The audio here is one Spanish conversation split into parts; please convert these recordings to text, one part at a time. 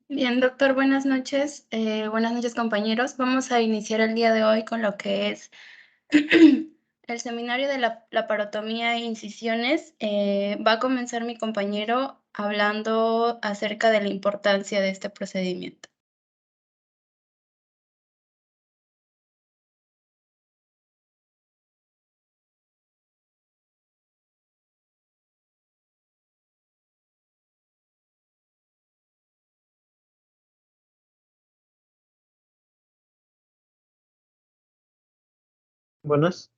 Bien, doctor, buenas noches. Buenas noches, compañeros. Vamos a iniciar el día de hoy con lo que es el seminario de la laparotomía e incisiones. Va a comenzar mi compañero hablando acerca de la importancia de este procedimiento. Buenas,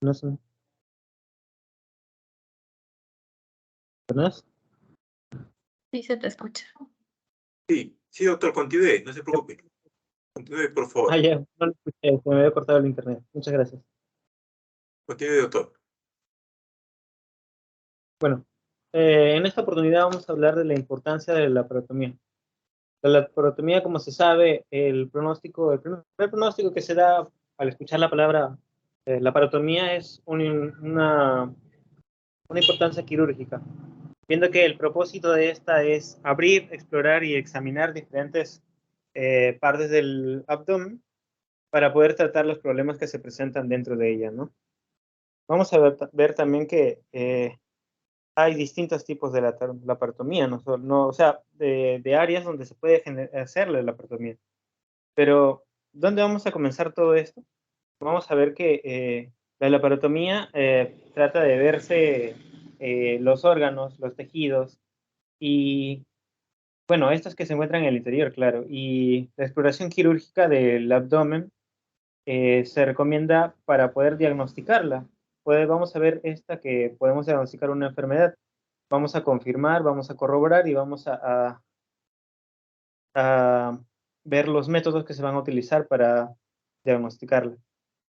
buenas, buenas. Sí, se te escucha. Sí, doctor, continúe, no se preocupe. Continúe, por favor. Ya, no lo escuché, se me había cortado el internet. Muchas gracias. Continúe, doctor. Bueno, en esta oportunidad vamos a hablar de la importancia de la laparotomía. La laparotomía, como se sabe, el primer pronóstico que se da al escuchar la palabra laparotomía es una importancia quirúrgica, viendo que el propósito de esta es abrir, explorar y examinar diferentes partes del abdomen para poder tratar los problemas que se presentan dentro de ella, ¿no? Vamos a ver también que hay distintos tipos de laparotomía, o sea, de áreas donde se puede hacer la laparotomía. Pero, ¿dónde vamos a comenzar todo esto? Vamos a ver que la laparotomía trata de verse los órganos, los tejidos y, bueno, estos que se encuentran en el interior, claro, y la exploración quirúrgica del abdomen se recomienda para poder diagnosticarla. Vamos a ver esta que podemos diagnosticar una enfermedad. Vamos a confirmar, vamos a corroborar y vamos a ver los métodos que se van a utilizar para diagnosticarla.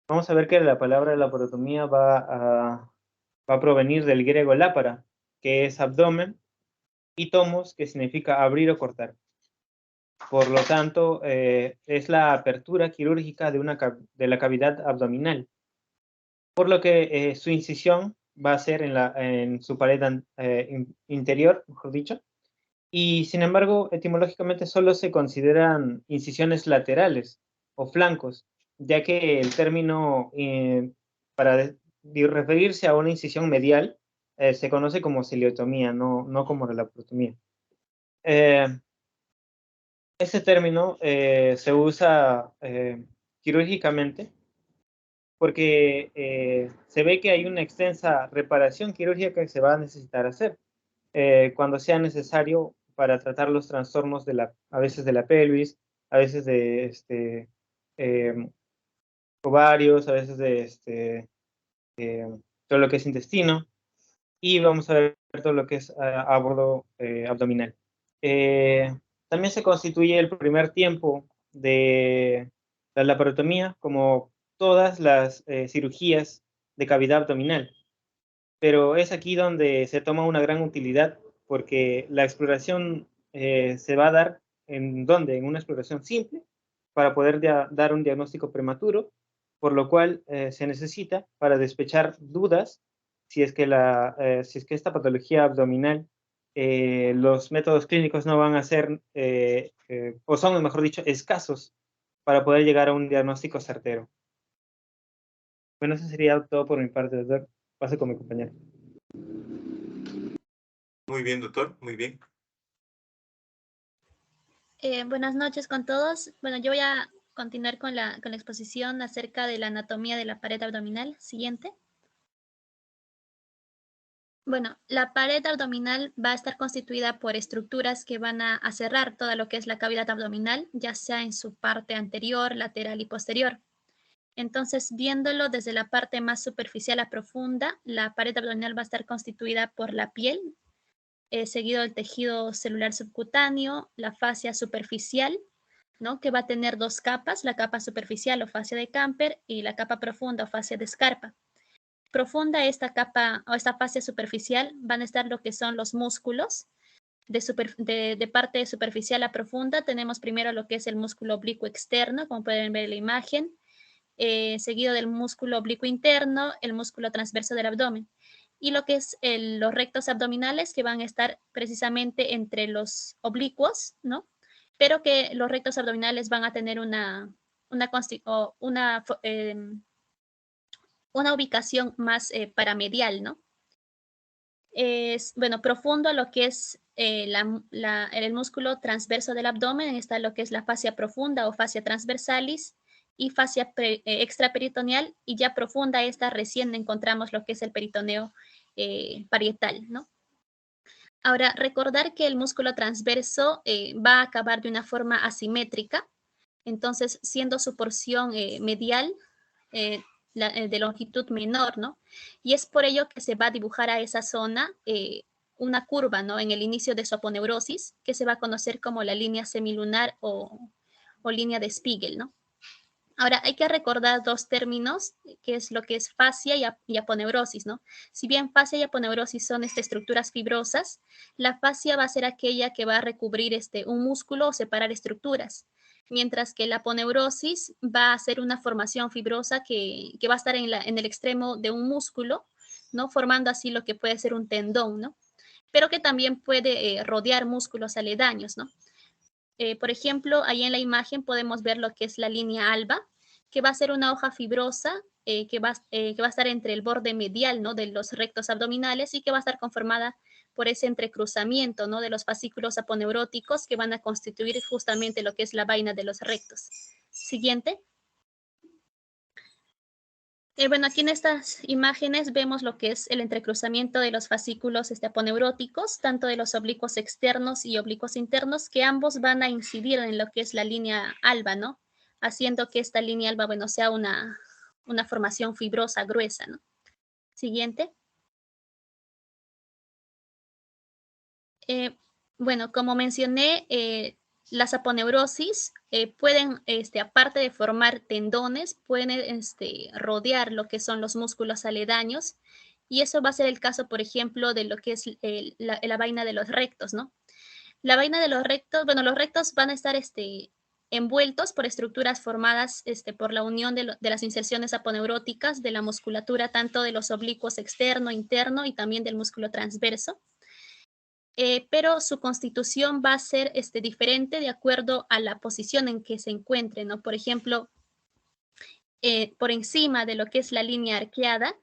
Vamos a ver que la palabra laparotomía va a provenir del griego lápara, que es abdomen, y tomos, que significa abrir o cortar. Por lo tanto, es la apertura quirúrgica de la cavidad abdominal, por lo que su incisión va a ser en su pared interior, mejor dicho, y sin embargo, etimológicamente solo se consideran incisiones laterales o flancos, ya que el término para referirse a una incisión medial se conoce como ciliotomía, no como laparotomía. Ese término se usa quirúrgicamente porque se ve que hay una extensa reparación quirúrgica que se va a necesitar hacer cuando sea necesario para tratar los trastornos a veces de la pelvis, a veces de ovarios, a veces de todo lo que es intestino, y vamos a ver todo lo que es a bordo abdominal. También se constituye el primer tiempo de la laparotomía, como todas las cirugías de cavidad abdominal, pero es aquí donde se toma una gran utilidad porque la exploración se va a dar en una exploración simple para poder dar un diagnóstico prematuro, por lo cual se necesita para despechar dudas si es que esta patología abdominal, los métodos clínicos no van a ser, o son, mejor dicho, escasos para poder llegar a un diagnóstico certero. Bueno, eso sería todo por mi parte, doctor. Paso con mi compañero. Muy bien, doctor, muy bien. Buenas noches con todos. Bueno, yo voy a continuar con la exposición acerca de la anatomía de la pared abdominal. Siguiente. Bueno, la pared abdominal va a estar constituida por estructuras que van a cerrar toda lo que es la cavidad abdominal, ya sea en su parte anterior, lateral y posterior. Entonces, viéndolo desde la parte más superficial a profunda, la pared abdominal va a estar constituida por la piel, seguido del tejido celular subcutáneo, la fascia superficial, ¿no? Que va a tener dos capas, la capa superficial o fascia de Camper y la capa profunda o fascia de Scarpa. Profunda esta capa o esta fascia superficial van a estar lo que son los músculos. De parte superficial a profunda tenemos primero lo que es el músculo oblicuo externo, como pueden ver en la imagen, seguido del músculo oblicuo interno, el músculo transverso del abdomen. y lo que es los rectos abdominales, que van a estar precisamente entre los oblicuos, ¿no? Pero que los rectos abdominales van a tener una ubicación más paramedial, ¿no? Es, bueno, profundo lo que es el músculo transverso del abdomen, está lo que es la fascia profunda o fascia transversalis y fascia extraperitoneal, y ya profunda esta recién encontramos lo que es el peritoneo parietal, ¿no? Ahora, recordar que el músculo transverso va a acabar de una forma asimétrica, entonces siendo su porción medial de longitud menor, ¿no? Y es por ello que se va a dibujar a esa zona una curva, ¿no? En el inicio de su aponeurosis, que se va a conocer como la línea semilunar o línea de Spiegel, ¿no? Ahora, hay que recordar dos términos, que es lo que es fascia y aponeurosis, ¿no? Si bien fascia y aponeurosis son estructuras fibrosas, la fascia va a ser aquella que va a recubrir un músculo o separar estructuras, mientras que la aponeurosis va a ser una formación fibrosa que va a estar en el extremo de un músculo, ¿no? Formando así lo que puede ser un tendón, ¿no? Pero que también puede rodear músculos aledaños, ¿no? Por ejemplo, ahí en la imagen podemos ver lo que es la línea alba, que va a ser una hoja fibrosa que va a estar entre el borde medial, ¿no? De los rectos abdominales, y que va a estar conformada por ese entrecruzamiento, ¿no? De los fascículos aponeuróticos que van a constituir justamente lo que es la vaina de los rectos. Siguiente. Bueno, aquí en estas imágenes vemos lo que es el entrecruzamiento de los fascículos aponeuróticos, tanto de los oblicuos externos y oblicuos internos, que ambos van a incidir en lo que es la línea alba, ¿no? Haciendo que esta línea alba, bueno, sea una formación fibrosa gruesa, ¿no? Siguiente. Bueno, como mencioné, las aponeurosis pueden, aparte de formar tendones, pueden rodear lo que son los músculos aledaños, y eso va a ser el caso, por ejemplo, de lo que es la vaina de los rectos, ¿no? La vaina de los rectos, bueno, los rectos van a estar envueltos por estructuras formadas por la unión de las inserciones aponeuróticas de la musculatura, tanto de los oblicuos externo, interno y también del músculo transverso. Pero su constitución va a ser diferente de acuerdo a la posición en que se encuentre, ¿no? Por ejemplo, por encima de lo que es la línea arqueada,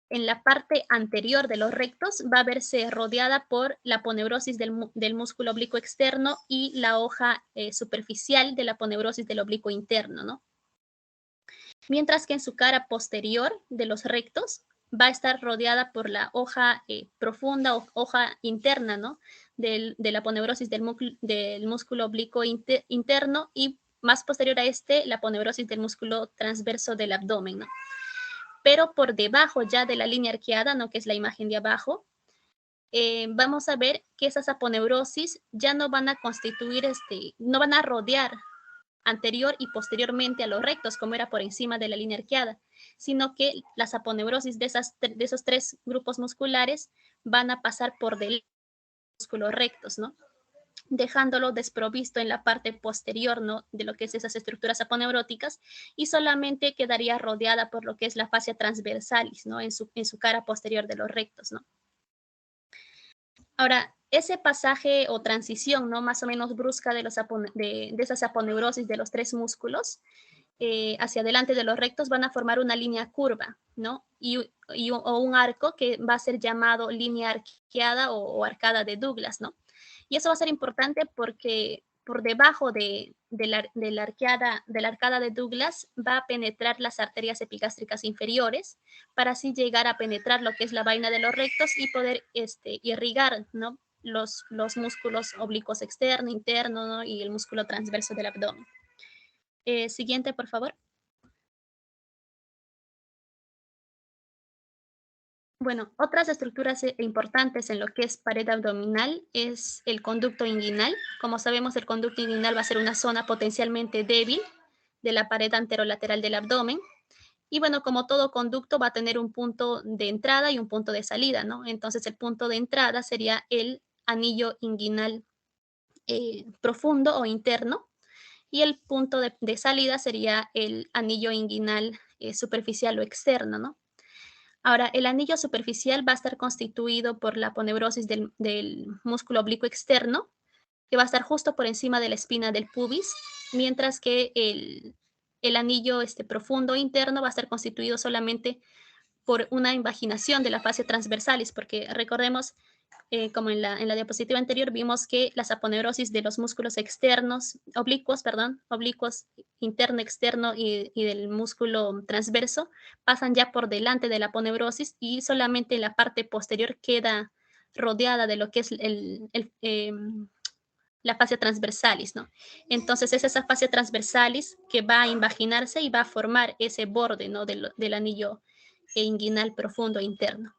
en la parte anterior de los rectos va a verse rodeada por la aponeurosis del músculo oblicuo externo y la hoja superficial de la aponeurosis del oblicuo interno, ¿no? Mientras que en su cara posterior de los rectos va a estar rodeada por la hoja profunda o hoja interna, ¿no? De la aponeurosis del músculo oblicuo interno, y más posterior a la aponeurosis del músculo transverso del abdomen, ¿no? Pero por debajo ya de la línea arqueada, ¿no? Que es la imagen de abajo, vamos a ver que esas aponeurosis ya no van a constituir, no van a rodear anterior y posteriormente a los rectos, como era por encima de la línea arqueada, sino que las aponeurosis de esos tres grupos musculares van a pasar por del músculos rectos, ¿no? Dejándolo desprovisto en la parte posterior, ¿no? De lo que es esas estructuras aponeuróticas, y solamente quedaría rodeada por lo que es la fascia transversalis, ¿no? En su cara posterior de los rectos, ¿no? Ahora, ese pasaje o transición, ¿no? Más o menos brusca de esas aponeurosis de los tres músculos hacia adelante de los rectos van a formar una línea curva, ¿no? O un arco que va a ser llamado línea arqueada o arcada de Douglas, ¿no? Y eso va a ser importante porque por debajo de la arcada de Douglas va a penetrar las arterias epigástricas inferiores, para así llegar a penetrar lo que es la vaina de los rectos y poder irrigar, ¿no? Los músculos oblicuos externo, interno, ¿no? Y el músculo transverso del abdomen. Siguiente, por favor. Bueno, otras estructuras importantes en lo que es pared abdominal es el conducto inguinal. Como sabemos, el conducto inguinal va a ser una zona potencialmente débil de la pared anterolateral del abdomen. Y bueno, como todo conducto va a tener un punto de entrada y un punto de salida, ¿no? Entonces el punto de entrada sería el anillo inguinal profundo o interno, y el punto de salida sería el anillo inguinal superficial o externo, ¿no? Ahora, el anillo superficial va a estar constituido por la aponeurosis del músculo oblicuo externo, que va a estar justo por encima de la espina del pubis, mientras que el anillo profundo interno va a estar constituido solamente por una invaginación de la fascia transversalis, porque recordemos, como en la diapositiva anterior, vimos que las aponeurosis de los músculos externos, oblicuos, interno, externo y del músculo transverso, pasan ya por delante de la aponeurosis y solamente la parte posterior queda rodeada de lo que es la fascia transversalis, ¿no? Entonces es esa fascia transversalis que va a invaginarse y va a formar ese borde, ¿no? del anillo inguinal profundo interno.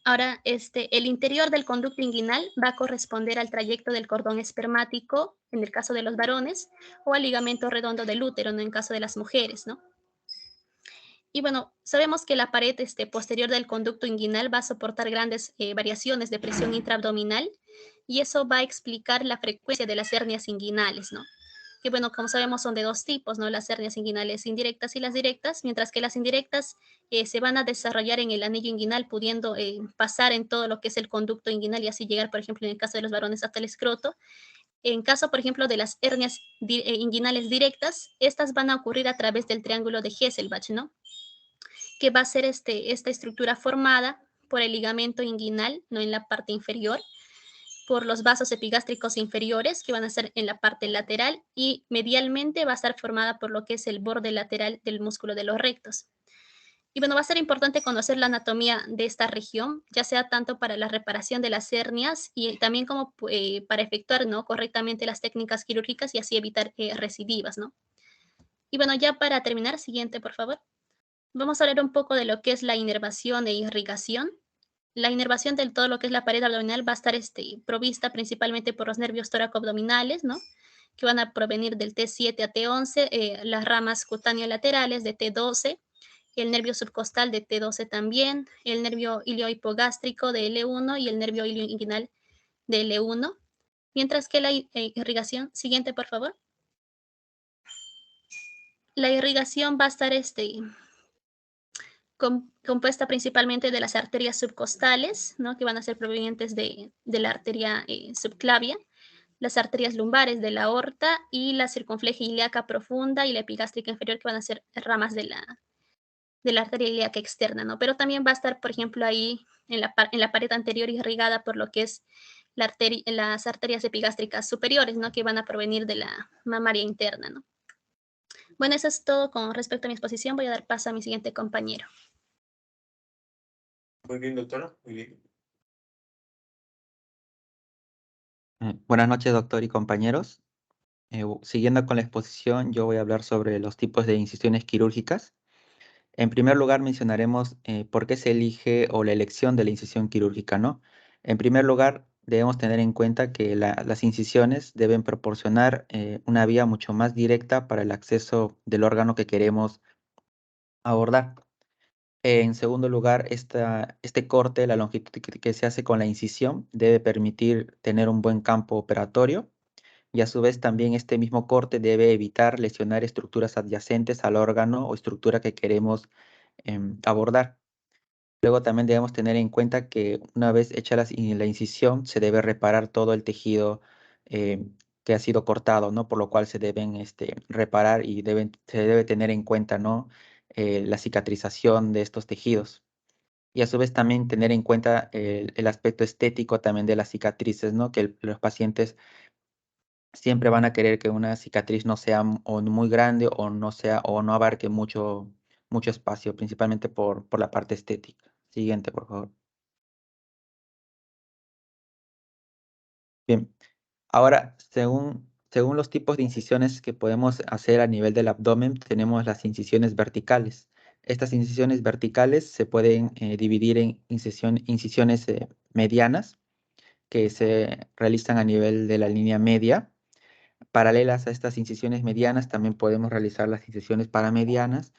Ahora, el interior del conducto inguinal va a corresponder al trayecto del cordón espermático, en el caso de los varones, o al ligamento redondo del útero, ¿no? En caso de las mujeres, ¿no? Y bueno, sabemos que la pared posterior del conducto inguinal va a soportar grandes variaciones de presión intraabdominal, y eso va a explicar la frecuencia de las hernias inguinales, ¿no? Que bueno, como sabemos son de dos tipos, ¿no? Las hernias inguinales indirectas y las directas, mientras que las indirectas se van a desarrollar en el anillo inguinal, pudiendo pasar en todo lo que es el conducto inguinal y así llegar, por ejemplo, en el caso de los varones hasta el escroto. En caso, por ejemplo, de las hernias inguinales directas, estas van a ocurrir a través del triángulo de Hesselbach, ¿no? Que va a ser esta estructura formada por el ligamento inguinal, ¿no? En la parte inferior, por los vasos epigástricos inferiores, que van a ser en la parte lateral, y medialmente va a estar formada por lo que es el borde lateral del músculo de los rectos. Y bueno, va a ser importante conocer la anatomía de esta región, ya sea tanto para la reparación de las hernias y también como para efectuar, ¿no? correctamente las técnicas quirúrgicas y así evitar recidivas, ¿no? Y bueno, ya para terminar, siguiente, por favor. Vamos a hablar un poco de lo que es la inervación e irrigación. La inervación de todo lo que es la pared abdominal va a estar provista principalmente por los nervios tóraco-abdominales, ¿no? Que van a provenir del T7 a T11, las ramas cutáneas laterales de T12, el nervio subcostal de T12 también, el nervio iliohipogástrico de L1 y el nervio ilioinguinal de L1. Mientras que la irrigación, siguiente por favor. La irrigación va a estar compuesta principalmente de las arterias subcostales, ¿no? Que van a ser provenientes de la arteria subclavia, las arterias lumbares de la aorta y la circunfleja ilíaca profunda y la epigástrica inferior, que van a ser ramas de la arteria ilíaca externa, ¿no? Pero también va a estar, por ejemplo, ahí en la pared anterior irrigada por lo que es las arterias epigástricas superiores, ¿no? Que van a provenir de la mamaria interna, ¿no? Bueno, eso es todo con respecto a mi exposición. Voy a dar paso a mi siguiente compañero. Muy bien, doctora. Muy bien. Buenas noches, doctor y compañeros. Siguiendo con la exposición, yo voy a hablar sobre los tipos de incisiones quirúrgicas. En primer lugar, mencionaremos por qué se elige o la elección de la incisión quirúrgica, ¿no? En primer lugar, debemos tener en cuenta que las incisiones deben proporcionar una vía mucho más directa para el acceso del órgano que queremos abordar. En segundo lugar, este corte, la longitud que se hace con la incisión, debe permitir tener un buen campo operatorio. Y a su vez también este mismo corte debe evitar lesionar estructuras adyacentes al órgano o estructura que queremos abordar. Luego también debemos tener en cuenta que una vez hecha la incisión se debe reparar todo el tejido que ha sido cortado, ¿no? Por lo cual se deben reparar y se debe tener en cuenta, ¿no? La cicatrización de estos tejidos. Y a su vez también tener en cuenta el aspecto estético también de las cicatrices, ¿no? Que los pacientes siempre van a querer que una cicatriz no sea o muy grande o no abarque mucho espacio, principalmente por la parte estética. Siguiente, por favor. Bien, ahora, según los tipos de incisiones que podemos hacer a nivel del abdomen, tenemos las incisiones verticales. Estas incisiones verticales se pueden dividir en incisiones medianas, que se realizan a nivel de la línea media. Paralelas a estas incisiones medianas, también podemos realizar las incisiones paramedianas.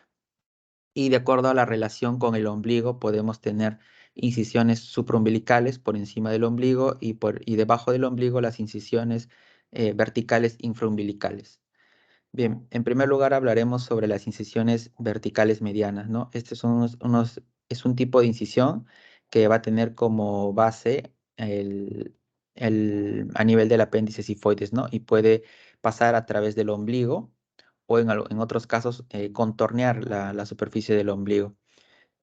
Y de acuerdo a la relación con el ombligo, podemos tener incisiones supraumbilicales por encima del ombligo y debajo del ombligo las incisiones verticales infraumbilicales. Bien, en primer lugar hablaremos sobre las incisiones verticales medianas, ¿no? Estos son unos es un tipo de incisión que va a tener como base a nivel del apéndice sifoides, ¿no? Y puede pasar a través del ombligo o en otros casos contornear la superficie del ombligo.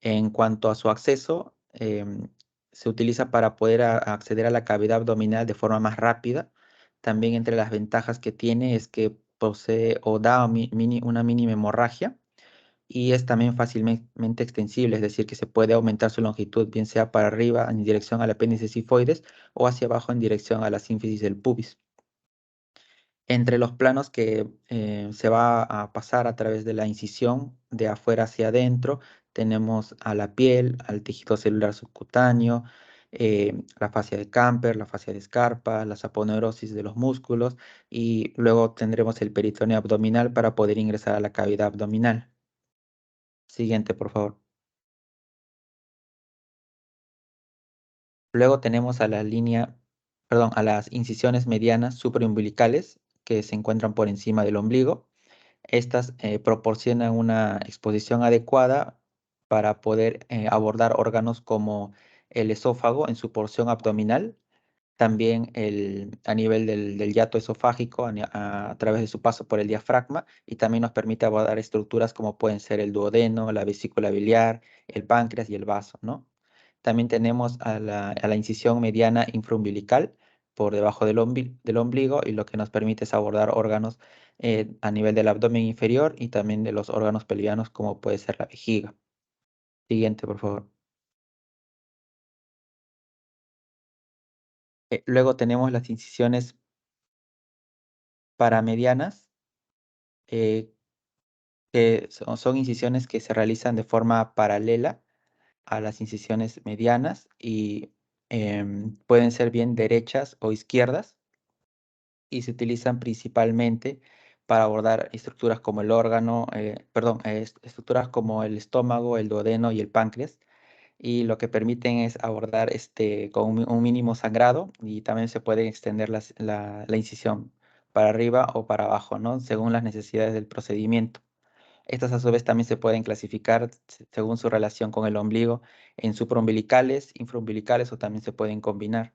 En cuanto a su acceso, se utiliza para poder acceder a la cavidad abdominal de forma más rápida. También entre las ventajas que tiene es que posee o da una mínima hemorragia y es también fácilmente extensible, es decir, que se puede aumentar su longitud, bien sea para arriba en dirección al apéndice sifoides o hacia abajo en dirección a la sínfisis del pubis. Entre los planos que se va a pasar a través de la incisión de afuera hacia adentro, tenemos a la piel, al tejido celular subcutáneo, la fascia de Camper, la fascia de Scarpa, la saponeurosis de los músculos y luego tendremos el peritoneo abdominal para poder ingresar a la cavidad abdominal. Siguiente, por favor. Luego tenemos a a las incisiones medianas supraumbilicales que se encuentran por encima del ombligo. Estas proporcionan una exposición adecuada para poder abordar órganos como el esófago en su porción abdominal, también a nivel del hiato esofágico a través de su paso por el diafragma y también nos permite abordar estructuras como pueden ser el duodeno, la vesícula biliar, el páncreas y el vaso, ¿no? También tenemos a la incisión mediana infraumbilical por debajo del ombligo y lo que nos permite es abordar órganos a nivel del abdomen inferior y también de los órganos pelvianos como puede ser la vejiga. Siguiente, por favor. Luego tenemos las incisiones paramedianas, eh, que son incisiones que se realizan de forma paralela a las incisiones medianas y pueden ser bien derechas o izquierdas y se utilizan principalmente para abordar estructuras como el órgano, estructuras como el estómago, el duodeno y el páncreas. Y lo que permiten es abordar con un mínimo sangrado y también se puede extender la incisión para arriba o para abajo, ¿no? Según las necesidades del procedimiento. Estas a su vez también se pueden clasificar según su relación con el ombligo en supraumbilicales, infraumbilicales o también se pueden combinar.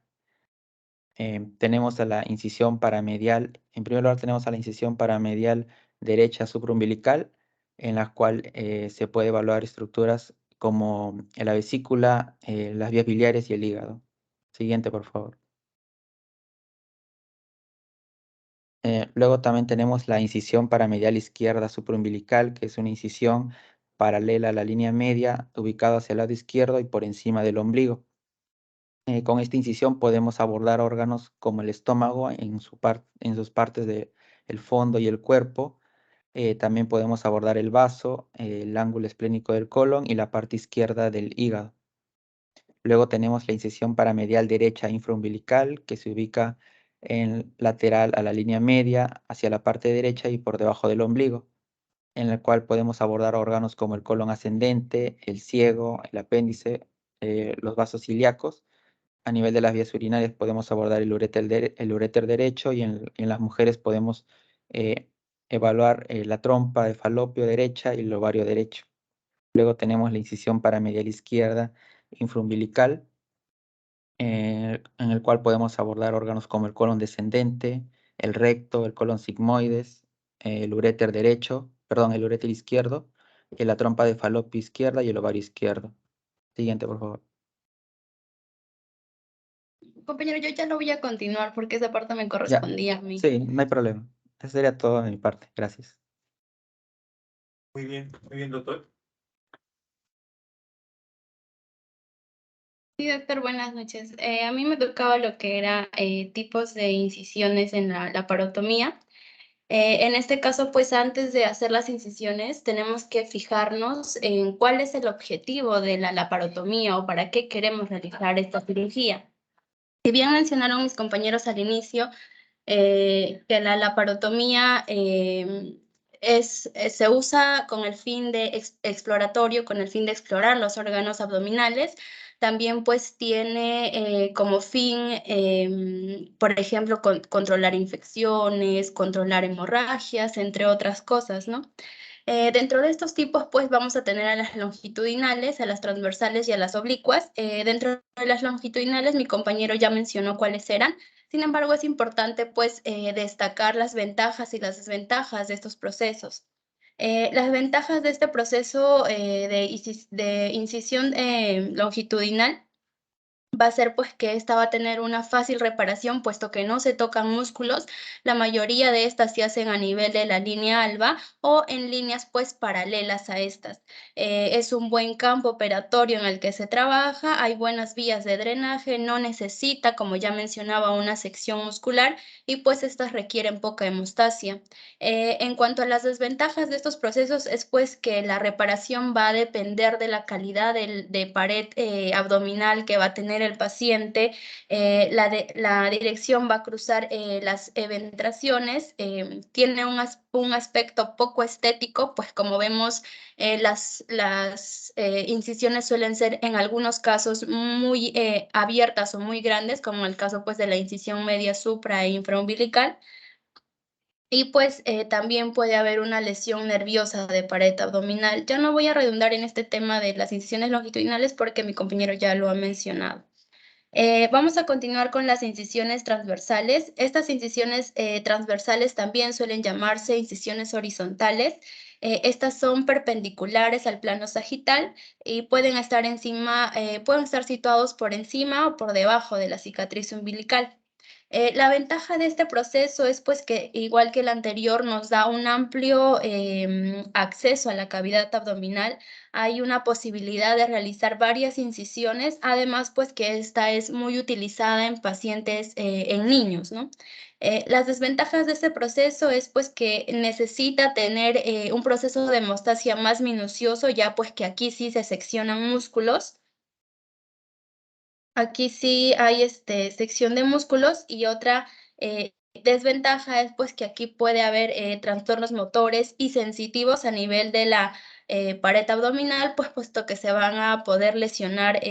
Tenemos a la incisión paramedial, en primer lugar tenemos a la incisión paramedial derecha supraumbilical, en la cual se puede evaluar estructuras como la vesícula, las vías biliares y el hígado. Siguiente, por favor. Luego también tenemos la incisión paramedial izquierda supraumbilical, que es una incisión paralela a la línea media, ubicada hacia el lado izquierdo y por encima del ombligo. Con esta incisión podemos abordar órganos como el estómago en sus partes del fondo y el cuerpo. También podemos abordar el vaso, el ángulo esplénico del colon y la parte izquierda del hígado. Luego tenemos la incisión paramedial derecha infraumbilical que se ubica en lateral a la línea media, hacia la parte derecha y por debajo del ombligo, en la cual podemos abordar órganos como el colon ascendente, el ciego, el apéndice, los vasos ilíacos. A nivel de las vías urinarias podemos abordar el uréter derecho y en las mujeres podemos evaluar la trompa de falopio derecha y el ovario derecho. Luego tenemos la incisión paramedial izquierda infraumbilical, en el cual podemos abordar órganos como el colon descendente, el recto, el colon sigmoides, el uréter izquierdo, y la trompa de falopio izquierda y el ovario izquierdo. Siguiente, por favor. Compañero, yo ya no voy a continuar porque esa parte me correspondía a mí. Sí, no hay problema. Eso sería todo de mi parte. Gracias. Muy bien, doctor. Sí, doctor, buenas noches. A mí me tocaba lo que era tipos de incisiones en la laparotomía. En este caso, pues antes de hacer las incisiones, tenemos que fijarnos en cuál es el objetivo de la laparotomía o para qué queremos realizar esta cirugía. Si bien mencionaron mis compañeros al inicio que la laparotomía se usa con el fin de exploratorio, con el fin de explorar los órganos abdominales. También pues tiene como fin, por ejemplo, controlar infecciones, controlar hemorragias, entre otras cosas, ¿no? Dentro de estos tipos, pues vamos a tener a las longitudinales, a las transversales y a las oblicuas. Dentro de las longitudinales, mi compañero ya mencionó cuáles eran. Sin embargo, es importante pues destacar las ventajas y las desventajas de estos procesos. Las ventajas de este proceso de incisión longitudinal va a ser pues que esta va a tener una fácil reparación, puesto que no se tocan músculos. La mayoría de estas se hacen a nivel de la línea alba o en líneas pues paralelas a estas. Es un buen campo operatorio en el que se trabaja, hay buenas vías de drenaje, no necesita, como ya mencionaba, una sección muscular y pues estas requieren poca hemostasia. En cuanto a las desventajas de estos procesos es pues que la reparación va a depender de la calidad de pared abdominal que va a tener el paciente. La dirección va a cruzar las eventraciones, tiene un aspecto poco estético, pues como vemos las incisiones suelen ser en algunos casos muy abiertas o muy grandes, como el caso pues de la incisión media supra e infraumbilical. Y pues también puede haber una lesión nerviosa de pared abdominal. Ya no voy a redundar en este tema de las incisiones longitudinales porque mi compañero ya lo ha mencionado. Vamos a continuar con las incisiones transversales. Estas incisiones transversales también suelen llamarse incisiones horizontales. Estas son perpendiculares al plano sagital y pueden estar pueden estar situados por encima o por debajo de la cicatriz umbilical. La ventaja de este proceso es pues que igual que el anterior nos da un amplio acceso a la cavidad abdominal. Hay una posibilidad de realizar varias incisiones, además pues que esta es muy utilizada en pacientes, en niños, ¿no? Las desventajas de este proceso es pues que necesita tener un proceso de hemostasia más minucioso, ya pues que aquí sí se seccionan músculos. Aquí sí hay sección de músculos y otra desventaja es pues que aquí puede haber trastornos motores y sensitivos a nivel de la pared abdominal, pues puesto que se van a poder lesionar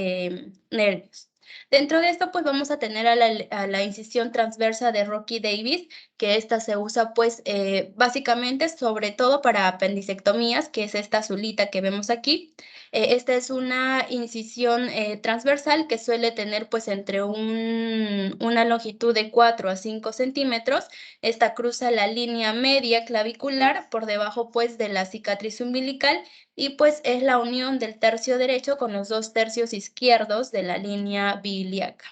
nervios. Dentro de esto pues vamos a tener a la incisión transversa de Rocky Davis, que esta se usa pues básicamente sobre todo para apendicectomías, que es esta azulita que vemos aquí. Esta es una incisión transversal que suele tener pues entre una longitud de 4 a 5 centímetros. Esta cruza la línea media clavicular por debajo pues de la cicatriz umbilical y pues es la unión del tercio derecho con los 2 tercios izquierdos de la línea ilíaca.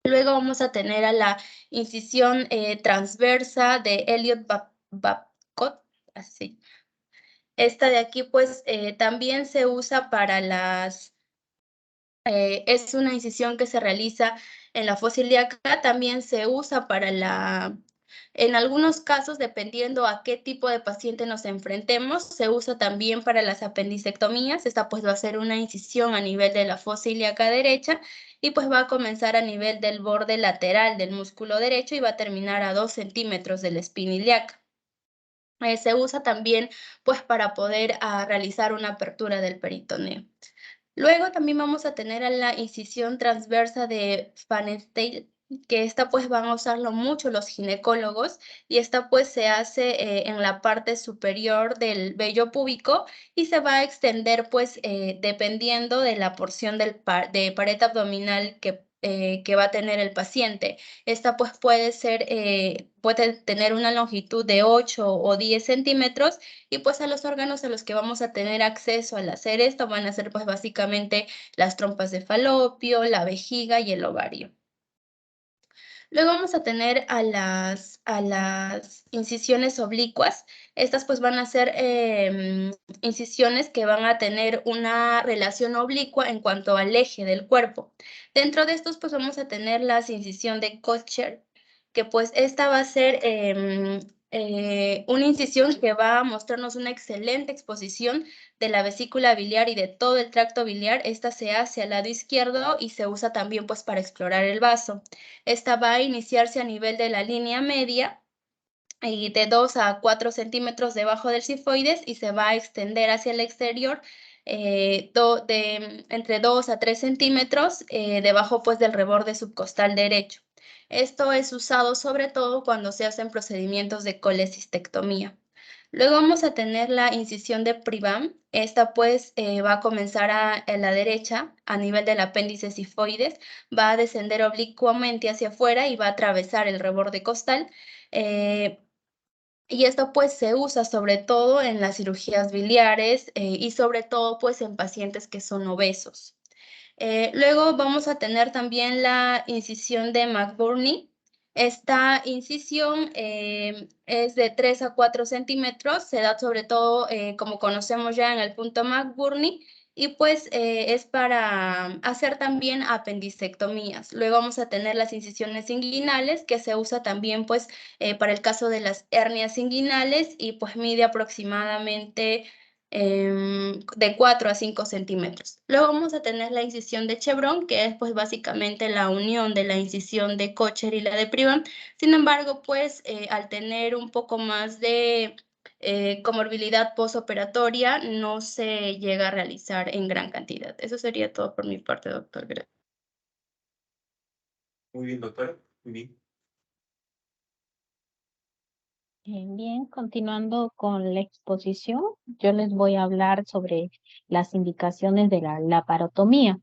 Luego vamos a tener a la incisión transversa de Elliott-Babcock, así. Esta de aquí, pues, también se usa para es una incisión que se realiza en la fosa ilíaca, también se usa en algunos casos, dependiendo a qué tipo de paciente nos enfrentemos, se usa también para las apendicectomías. Esta pues va a ser una incisión a nivel de la fosa ilíaca derecha y pues va a comenzar a nivel del borde lateral del músculo derecho y va a terminar a 2 centímetros de la espina ilíaca. Se usa también pues para poder realizar una apertura del peritoneo. Luego también vamos a tener a la incisión transversa de Pfannenstiel, que esta pues van a usarlo mucho los ginecólogos y esta pues se hace en la parte superior del vello púbico y se va a extender pues dependiendo de la porción de pared abdominal que va a tener el paciente. Esta pues puede tener una longitud de 8 o 10 centímetros y pues a los órganos a los que vamos a tener acceso al hacer esto van a ser pues básicamente las trompas de falopio, la vejiga y el ovario. Luego vamos a tener a las incisiones oblicuas. Estas pues van a ser incisiones que van a tener una relación oblicua en cuanto al eje del cuerpo. Dentro de estos pues vamos a tener la incisión de Kocher, que pues esta va a ser una incisión que va a mostrarnos una excelente exposición de la vesícula biliar y de todo el tracto biliar. Esta se hace al lado izquierdo y se usa también pues para explorar el vaso. Esta va a iniciarse a nivel de la línea media y de 2 a 4 centímetros debajo del sifoides y se va a extender hacia el exterior entre 2 a 3 centímetros debajo pues del reborde subcostal derecho. Esto es usado sobre todo cuando se hacen procedimientos de colecistectomía. Luego vamos a tener la incisión de Privam. Esta pues va a comenzar en la derecha, a nivel del apéndice sifoides, va a descender oblicuamente hacia afuera y va a atravesar el reborde costal. Y esto pues se usa sobre todo en las cirugías biliares y sobre todo pues en pacientes que son obesos. Luego vamos a tener también la incisión de McBurney. Esta incisión es de 3 a 4 centímetros, se da sobre todo, como conocemos ya, en el punto McBurney, y pues es para hacer también apendicectomías. Luego vamos a tener las incisiones inguinales, que se usa también pues para el caso de las hernias inguinales y pues mide aproximadamente de 4 a 5 centímetros. Luego vamos a tener la incisión de Chevron, que es pues básicamente la unión de la incisión de Kocher y la de Privam. Sin embargo, pues al tener un poco más de comorbilidad postoperatoria, no se llega a realizar en gran cantidad. Eso sería todo por mi parte, doctor. Gracias. Muy bien, doctora. Muy bien. Bien, continuando con la exposición, yo les voy a hablar sobre las indicaciones de la laparotomía.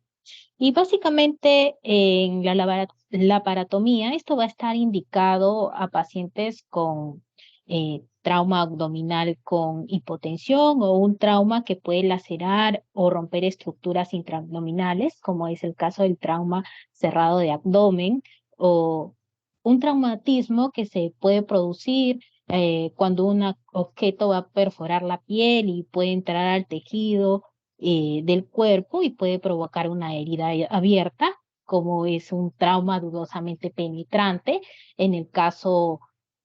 Y básicamente en la laparotomía, esto va a estar indicado a pacientes con trauma abdominal con hipotensión o un trauma que puede lacerar o romper estructuras intraabdominales, como es el caso del trauma cerrado de abdomen, o un traumatismo que se puede producir cuando un objeto va a perforar la piel y puede entrar al tejido del cuerpo y puede provocar una herida abierta, como es un trauma dudosamente penetrante, en el caso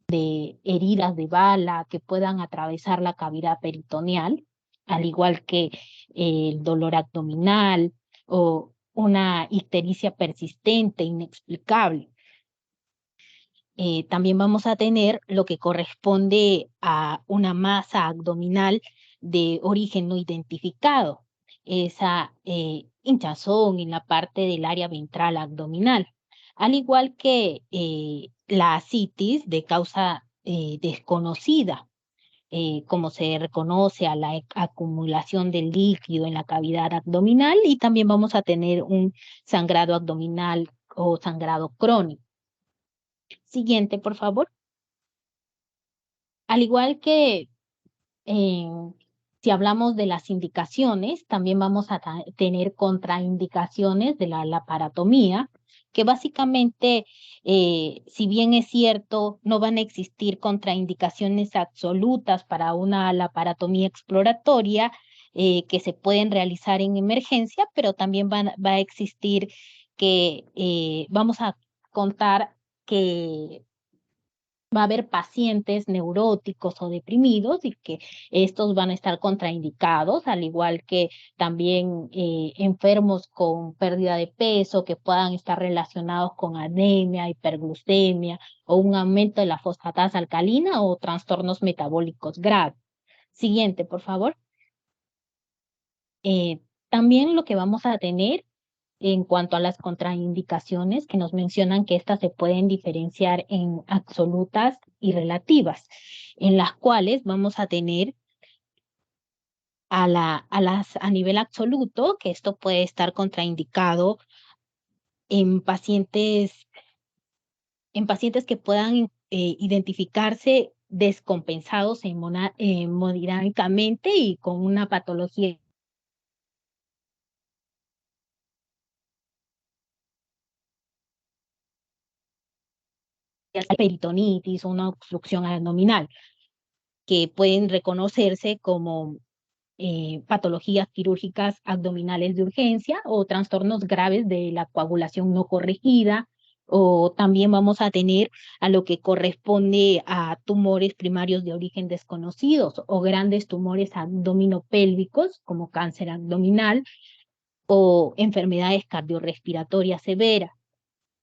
de heridas de bala que puedan atravesar la cavidad peritoneal, al igual que el dolor abdominal o una ictericia persistente, inexplicable. También vamos a tener lo que corresponde a una masa abdominal de origen no identificado, esa hinchazón en la parte del área ventral abdominal, al igual que la ascitis de causa desconocida, como se reconoce a la acumulación del líquido en la cavidad abdominal, y también vamos a tener un sangrado abdominal o sangrado crónico. Siguiente, por favor. Al igual que si hablamos de las indicaciones, también vamos a tener contraindicaciones de la laparotomía, que básicamente, si bien es cierto, no van a existir contraindicaciones absolutas para una laparotomía exploratoria que se pueden realizar en emergencia, pero también va a existir que vamos a contar que va a haber pacientes neuróticos o deprimidos y que estos van a estar contraindicados, al igual que también enfermos con pérdida de peso que puedan estar relacionados con anemia, hiperglucemia o un aumento de la fosfatasa alcalina o trastornos metabólicos graves. Siguiente, por favor. También lo que vamos a tener en cuanto a las contraindicaciones, que nos mencionan que estas se pueden diferenciar en absolutas y relativas, en las cuales vamos a tener a nivel absoluto, que esto puede estar contraindicado en pacientes que puedan identificarse descompensados hemodinámicamente y con una patología peritonitis o una obstrucción abdominal, que pueden reconocerse como patologías quirúrgicas abdominales de urgencia o trastornos graves de la coagulación no corregida, o también vamos a tener a lo que corresponde a tumores primarios de origen desconocidos o grandes tumores abdominopélvicos como cáncer abdominal o enfermedades cardiorrespiratorias severas.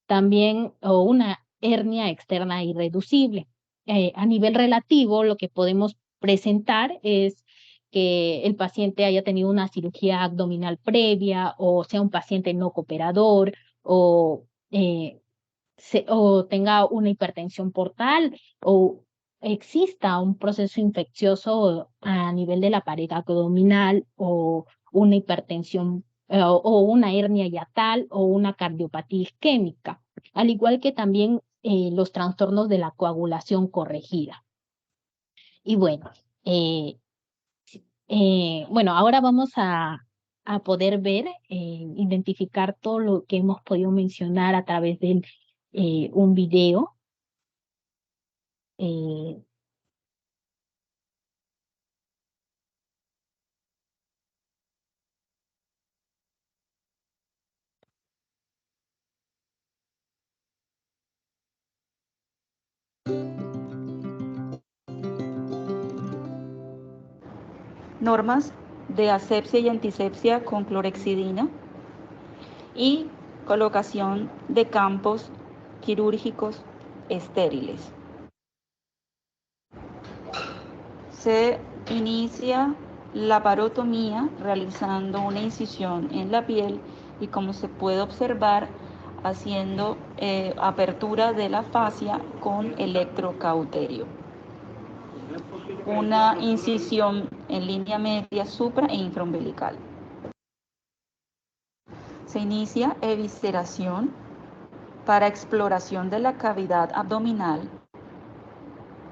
También o una hernia externa irreducible. A nivel relativo, lo que podemos presentar es que el paciente haya tenido una cirugía abdominal previa o sea un paciente no cooperador o tenga una hipertensión portal o exista un proceso infeccioso a nivel de la pared abdominal o una hipertensión o una hernia hiatal o una cardiopatía isquémica, al igual que también los trastornos de la coagulación corregida. Y bueno, ahora vamos a poder ver, identificar todo lo que hemos podido mencionar a través de un video. Normas de asepsia y antisepsia con clorhexidina y colocación de campos quirúrgicos estériles. Se inicia la parotomía realizando una incisión en la piel y, como se puede observar, haciendo apertura de la fascia con electrocauterio. Una incisión en línea media supra e infraumbilical. Se inicia evisceración para exploración de la cavidad abdominal,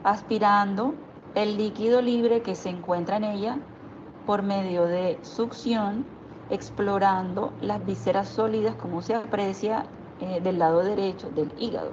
aspirando el líquido libre que se encuentra en ella por medio de succión, explorando las vísceras sólidas, como se aprecia del lado derecho del hígado.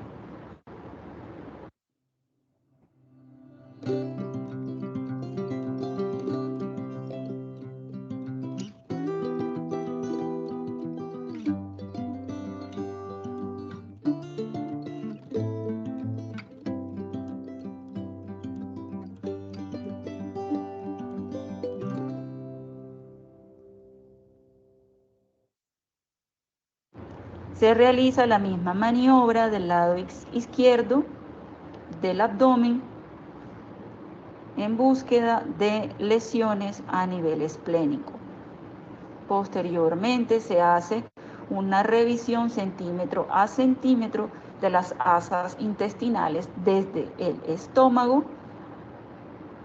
Se realiza la misma maniobra del lado izquierdo del abdomen en búsqueda de lesiones a nivel esplénico. Posteriormente se hace una revisión centímetro a centímetro de las asas intestinales desde el estómago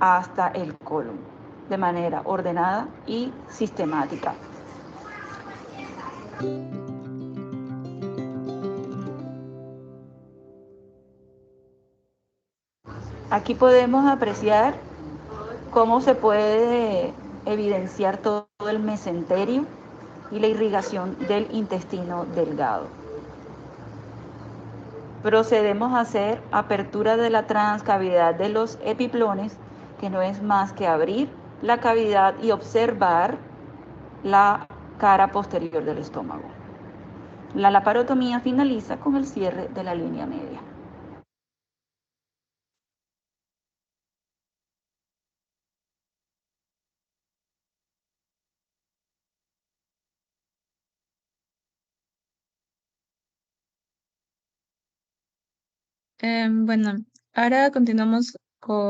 hasta el colon, de manera ordenada y sistemática. Aquí podemos apreciar cómo se puede evidenciar todo el mesenterio y la irrigación del intestino delgado. Procedemos a hacer apertura de la transcavidad de los epiplones, que no es más que abrir la cavidad y observar la cara posterior del estómago. La laparotomía finaliza con el cierre de la línea media. Bueno, ahora continuamos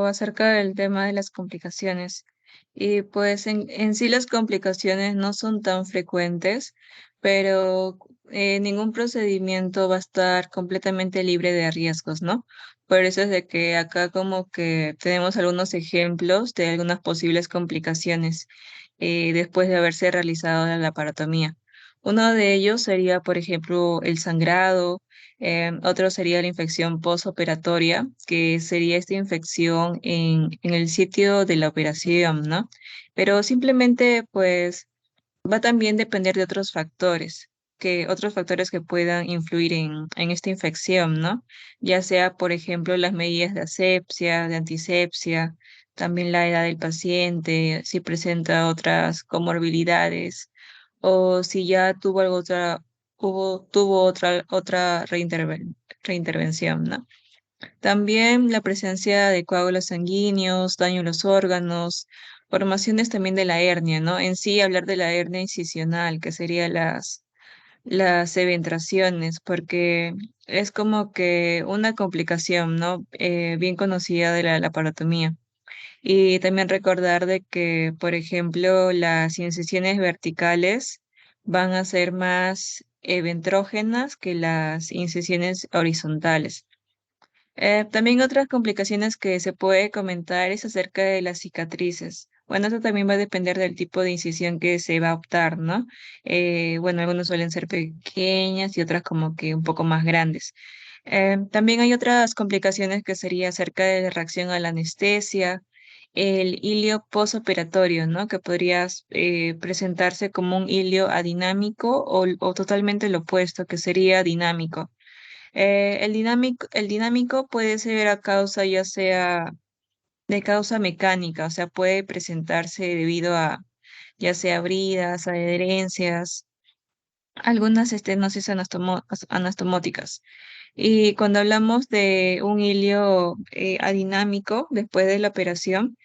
acerca del tema de las complicaciones. Y pues en sí las complicaciones no son tan frecuentes, pero ningún procedimiento va a estar completamente libre de riesgos, ¿no? Por eso es de que acá como que tenemos algunos ejemplos de algunas posibles complicaciones después de haberse realizado la laparotomía. Uno de ellos sería, por ejemplo, el sangrado. Otro sería la infección postoperatoria, que sería esta infección en el sitio de la operación, ¿no? Pero simplemente, pues, va también a depender de otros factores que puedan influir en esta infección, ¿no? Ya sea, por ejemplo, las medidas de asepsia, de antisepsia, también la edad del paciente, si presenta otras comorbilidades o si ya tuvo otra reintervención, ¿no? También la presencia de coágulos sanguíneos, daño en los órganos, formaciones también de la hernia, ¿no? En sí, hablar de la hernia incisional, que serían las eventraciones, porque es como que una complicación, ¿no? Bien conocida de la laparotomía. Y también recordar de que, por ejemplo, las incisiones verticales van a ser más ventrógenas que las incisiones horizontales. También otras complicaciones que se puede comentar es acerca de las cicatrices. Bueno, eso también va a depender del tipo de incisión que se va a optar, ¿no? Bueno, algunos suelen ser pequeñas y otras como que un poco más grandes. También hay otras complicaciones que sería acerca de la reacción a la anestesia, el hilio posoperatorio, ¿no? Que podría presentarse como un hilio adinámico o totalmente lo opuesto, que sería dinámico. El dinámico puede ser a causa ya sea de causa mecánica, o sea, puede presentarse debido a ya sea bridas, adherencias, algunas estenosis anastomóticas. Y cuando hablamos de un hilio adinámico después de la operación,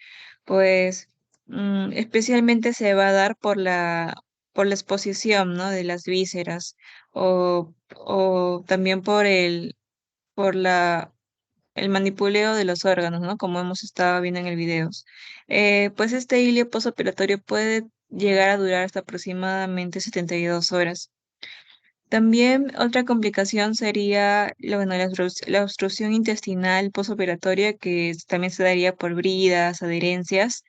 pues especialmente se va a dar por la exposición, ¿no? De las vísceras o también por el manipuleo de los órganos, ¿no? Como hemos estado viendo en el video. Pues este hilio postoperatorio puede llegar a durar hasta aproximadamente 72 horas. También otra complicación sería bueno, la obstrucción intestinal postoperatoria, que también se daría por bridas, adherencias.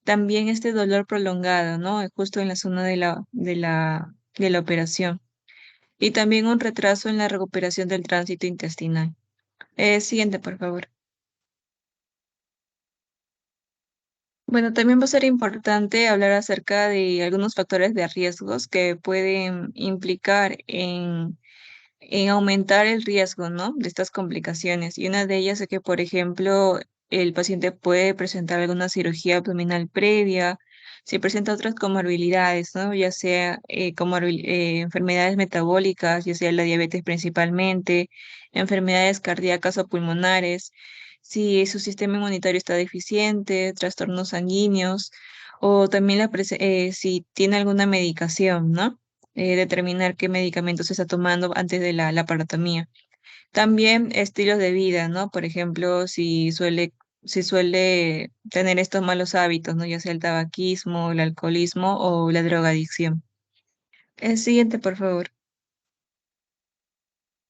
También este dolor prolongado, ¿no? Justo en la zona de la operación. Y también un retraso en la recuperación del tránsito intestinal. Siguiente, por favor. Bueno, también va a ser importante hablar acerca de algunos factores de riesgos que pueden implicar en aumentar el riesgo, ¿no? De estas complicaciones. Y una de ellas es que, por ejemplo, el paciente puede presentar alguna cirugía abdominal previa, si presenta otras comorbilidades, ¿no? Ya sea enfermedades metabólicas, ya sea la diabetes principalmente, enfermedades cardíacas o pulmonares, si su sistema inmunitario está deficiente, trastornos sanguíneos, o también si tiene alguna medicación, ¿no? Determinar qué medicamentos se está tomando antes de la laparotomía. También estilos de vida, ¿no? Por ejemplo, si suele tener estos malos hábitos, ¿no? Ya sea el tabaquismo, el alcoholismo o la drogadicción. El siguiente, por favor.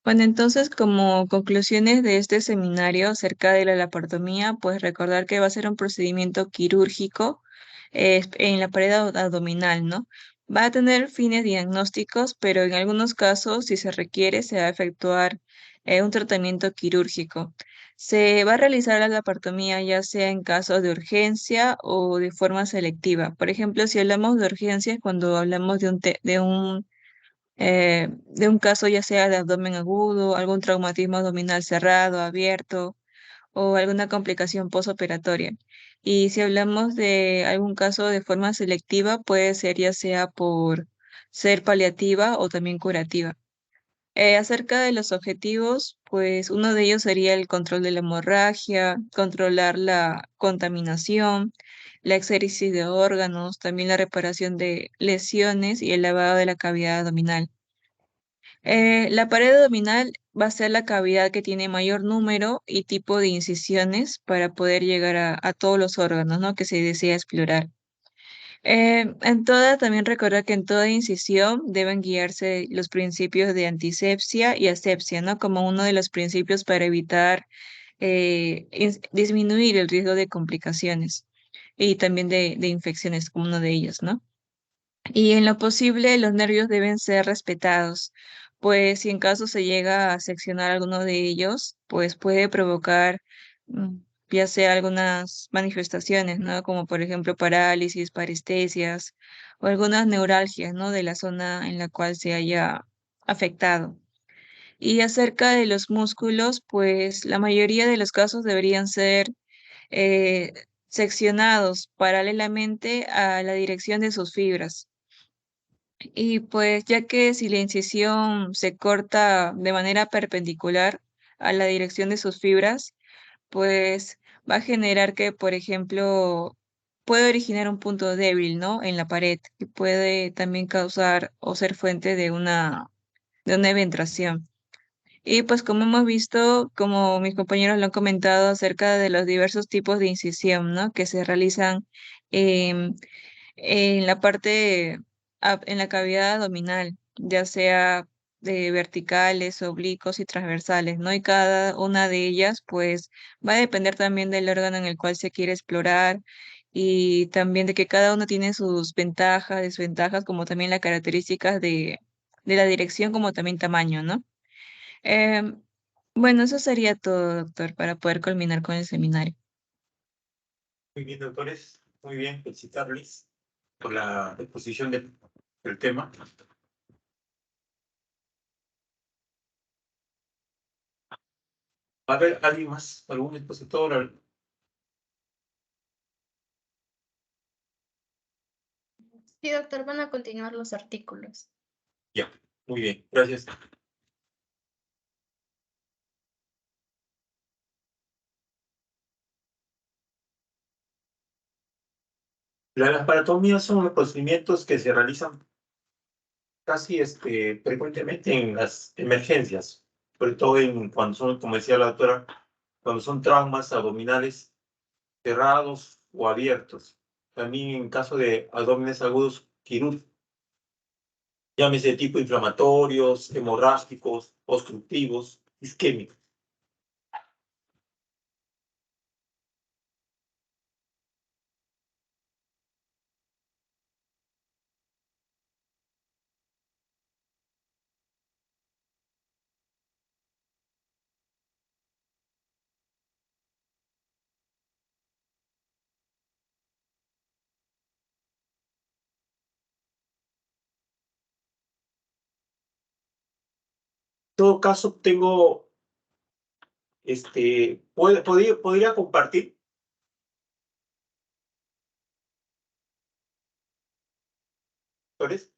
Bueno, entonces, como conclusiones de este seminario acerca de la laparotomía, pues recordar que va a ser un procedimiento quirúrgico en la pared abdominal, ¿no? Va a tener fines diagnósticos, pero en algunos casos, si se requiere, se va a efectuar un tratamiento quirúrgico. Se va a realizar la laparotomía ya sea en casos de urgencia o de forma selectiva. Por ejemplo, si hablamos de urgencia, es cuando hablamos de un caso ya sea de abdomen agudo, algún traumatismo abdominal cerrado, abierto o alguna complicación posoperatoria. Y si hablamos de algún caso de forma selectiva, puede ser ya sea por ser paliativa o también curativa. Acerca de los objetivos, pues uno de ellos sería el control de la hemorragia, controlar la contaminación, la exéresis de órganos, también la reparación de lesiones y el lavado de la cavidad abdominal. La pared abdominal va a ser la cavidad que tiene mayor número y tipo de incisiones para poder llegar a todos los órganos, ¿no? Que se desea explorar. También recordar que en toda incisión deben guiarse los principios de antisepsia y asepsia, ¿no? Como uno de los principios para evitar disminuir el riesgo de complicaciones y también de infecciones, como uno de ellos, ¿no? Y en lo posible, los nervios deben ser respetados, pues si en caso se llega a seccionar alguno de ellos, pues puede provocar mm, ya sea algunas manifestaciones, ¿no? Como por ejemplo parálisis, parestesias o algunas neuralgias, ¿no? De la zona en la cual se haya afectado. Y acerca de los músculos, pues la mayoría de los casos deberían ser eh, seccionados paralelamente a la dirección de sus fibras. Y pues ya que si la incisión se corta de manera perpendicular a la dirección de sus fibras, pues va a generar que, por ejemplo, puede originar un punto débil, ¿no? En la pared y puede también causar o ser fuente de una eventración. Y pues como hemos visto, como mis compañeros lo han comentado acerca de los diversos tipos de incisión, ¿no? Que se realizan em, en la parte, en la cavidad abdominal, ya sea de verticales, oblicuos y transversales, ¿no? Y cada una de ellas, pues, va a depender también del órgano en el cual se quiere explorar y también de que cada uno tiene sus ventajas, desventajas, como también las características de la dirección, como también tamaño, ¿no? Em, bueno, eso sería todo, doctor, para poder culminar con el seminario. Muy bien, doctores. Muy bien, felicitarles por la exposición del tema. A ver, ¿alguien más? ¿Algún expositor? Sí, doctor, van a continuar los artículos. Ya, muy bien, gracias. Las laparotomías son los procedimientos que se realizan casi frecuentemente en las emergencias, sobre todo cuando son, como decía la doctora, cuando son traumas abdominales cerrados o abiertos. También en caso de abdómenes agudos quirúrgicos, llámese tipo inflamatorios, hemorrágicos, obstructivos, isquémicos. En todo caso, tengo, podría compartir. Doctores,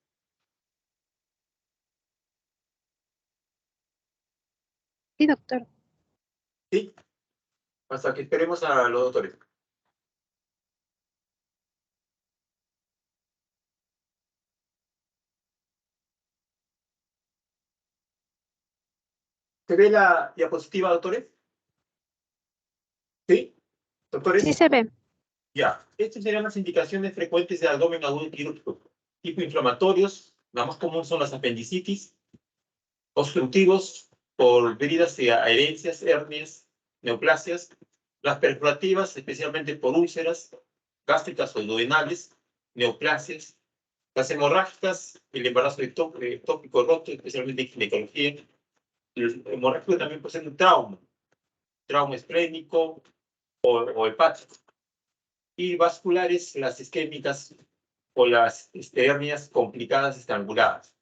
Sí, doctor. sí, hasta que esperemos a los doctores. ¿Se ve la diapositiva, doctores? ¿Sí? ¿Doctores? Sí se ve. Ya, estas serían las indicaciones frecuentes de abdomen agudo quirúrgico. Tipo inflamatorios, la más común son las apendicitis, obstructivos por heridas y adherencias, hernias, neoplasias, las perforativas, especialmente por úlceras gástricas o duodenales, neoplasias, las hemorrágicas, el embarazo ectópico roto, especialmente en ginecología. El hemorrágico también puede ser un trauma esplénico o hepático. Y vasculares, las isquémicas o las hernias complicadas estranguladas.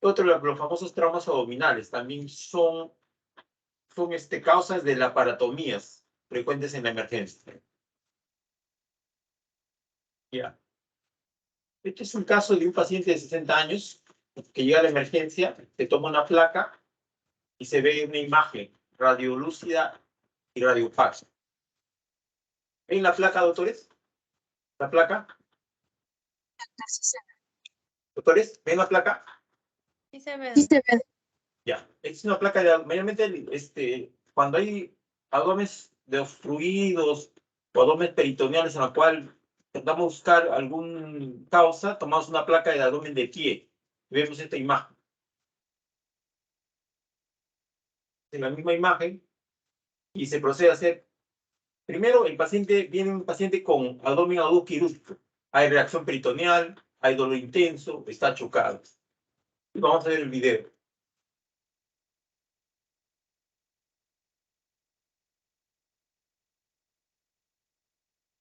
Otro, los famosos traumas abdominales también son causas de laparotomías frecuentes en la emergencia. Ya. Este es un caso de un paciente de 60 años que llega a la emergencia, se toma una placa y se ve una imagen radiolúcida y radiofax. ¿Ven la placa, doctores? ¿La placa? Doctores, ¿ven la placa? Sí se ve, Sí se doctor. ve. Ya, es una placa de, mayormente, cuando hay abdomes de obstruidos o abdomen peritoneales en la cual intentamos buscar alguna causa, tomamos una placa de abdomen de pie. Vemos esta imagen. En la misma imagen, y se procede a hacer, primero viene un paciente con abdomen agudo quirúrgico. Hay reacción peritoneal, hay dolor intenso, está chocado. Y vamos a ver el video.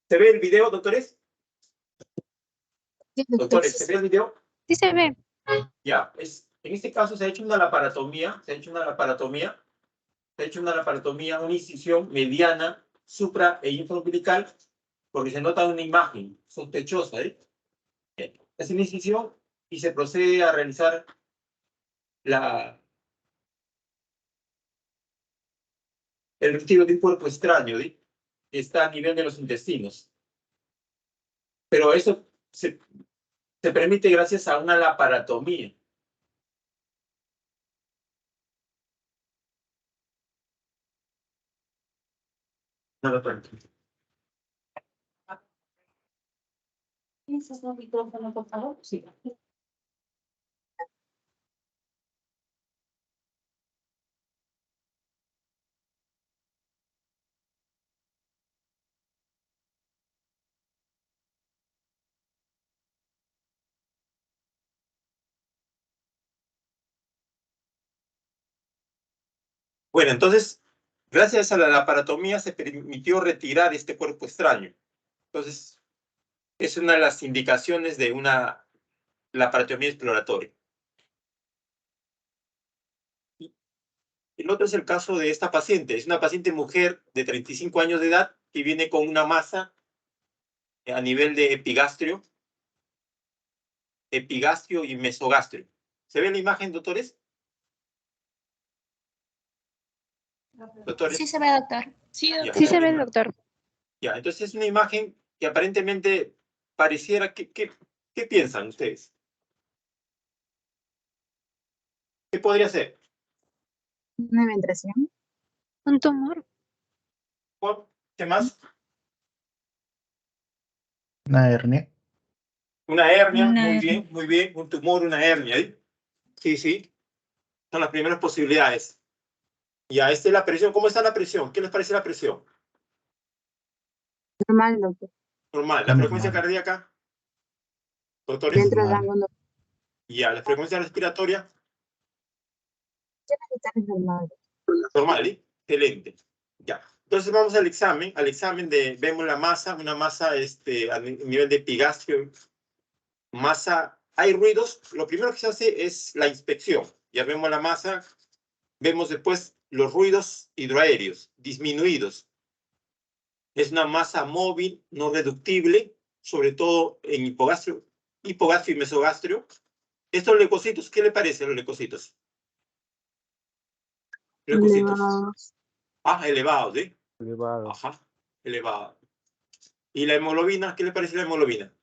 ¿Se ve el video, doctores? Sí, doctor. Doctores, ¿se ve el video? Sí se ve. Ya, en este caso se ha hecho una laparotomía, una incisión mediana, supra e infraumbilical, porque se nota una imagen sospechosa, ¿eh? Es una incisión y se procede a realizar el retiro de un cuerpo extraño, ¿eh? Que está a nivel de los intestinos. Pero eso se permite gracias a una laparotomía. No, doctor. ¿Tienes un micrófono, por favor? Sí. Bueno, entonces, gracias a la laparotomía se permitió retirar este cuerpo extraño. Entonces, es una de las indicaciones de una laparotomía exploratoria. El otro es el caso de esta paciente. Es una paciente mujer de 35 años de edad que viene con una masa a nivel de epigastrio y mesogastrio. ¿Se ve la imagen, doctores? ¿Doctores? Sí se ve, doctor. Sí, Ya, doctor. Sí se ve, doctor. Ya, entonces es una imagen que aparentemente pareciera que... ¿Qué piensan ustedes? ¿Qué podría ser? Una ventración. Un tumor. ¿Qué más? Una hernia. Una hernia, Una muy hernia. bien, muy bien. Un tumor, una hernia. ¿Eh? Sí, sí. Son las primeras posibilidades. Ya, esta es la presión. ¿Cómo está la presión? ¿Qué les parece la presión? Normal, doctor. Normal. Está ¿La frecuencia normal. cardíaca? Doctores. Dentro del Normal. rango Ya, la frecuencia respiratoria. normal. Normal, ¿eh? Excelente. Ya. Entonces vamos al examen. Al examen vemos la masa, una masa a nivel de epigastrio. Masa, hay ruidos. Lo primero que se hace es la inspección. Ya vemos la masa. Vemos después los ruidos hidroaéreos disminuidos. Es una masa móvil, no reductible, sobre todo en hipogastrio y mesogastrio. Estos leucocitos, ¿qué le parecen los leucocitos? Leucocitos. Elevados. Ah, elevados, ¿eh? Elevado. Ajá, elevado. ¿Y la hemoglobina? ¿Qué le parece la hemoglobina?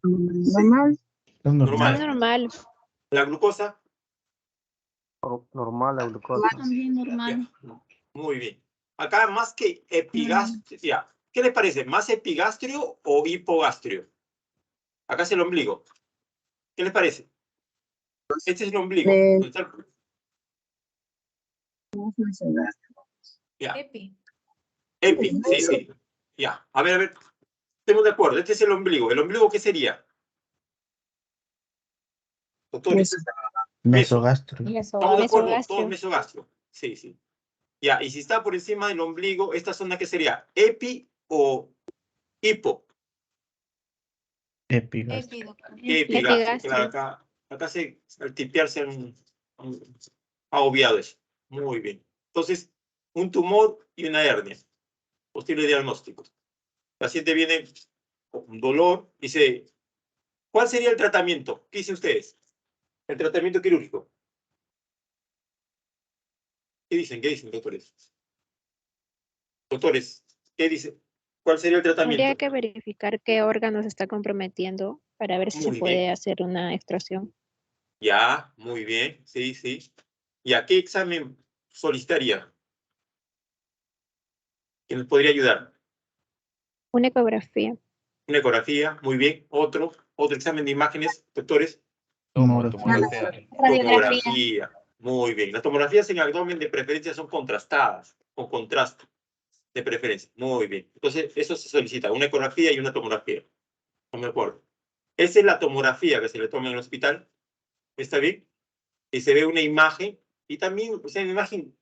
Normal. Está normal. Normal. ¿La glucosa? Normal la glucosa. También normal. Ya, muy bien. Acá más que epigastrio, ya. ¿Qué les parece? ¿Más epigastrio o hipogastrio? Acá es el ombligo. ¿Qué les parece? Este es el ombligo. ¿Dónde está el- Ya. Epi. Epi, sí, sí. Ya. A ver. Estemos de acuerdo. Este es el ombligo. ¿El ombligo qué sería? Doctores. Mesogastrio. Estamos de acuerdo. Mesogastrio. Todos mesogastrio. Sí, sí. Ya. Y si está por encima del ombligo, ¿esta zona qué sería? ¿Epi o hipo? Epigastrio. Epigastrio. Claro, acá al tipear se ha obviado eso. Muy bien. Entonces, un tumor y una hernia. Posible diagnóstico. El paciente viene con dolor, dice, ¿cuál sería el tratamiento? ¿Qué dicen ustedes? El tratamiento quirúrgico. ¿Qué dicen, doctores? Doctores, ¿qué dicen? ¿Cuál sería el tratamiento? Habría que verificar qué órgano se está comprometiendo para ver si se Muy puede bien. hacer una extracción. Ya, muy bien. Sí, sí. ¿Y a qué examen solicitaría? ¿Quién nos podría ayudar? Una ecografía. Una ecografía, muy bien. Otro examen de imágenes, doctores. Tomografía. Tomografía, muy bien. Las tomografías en abdomen de preferencia son contrastadas, con contraste de preferencia. Muy bien. Entonces, eso se solicita, una ecografía y una tomografía. No me acuerdo. Esa es la tomografía que se le toma en el hospital. ¿Está bien? Y se ve una imagen, y también, o sea, una imagen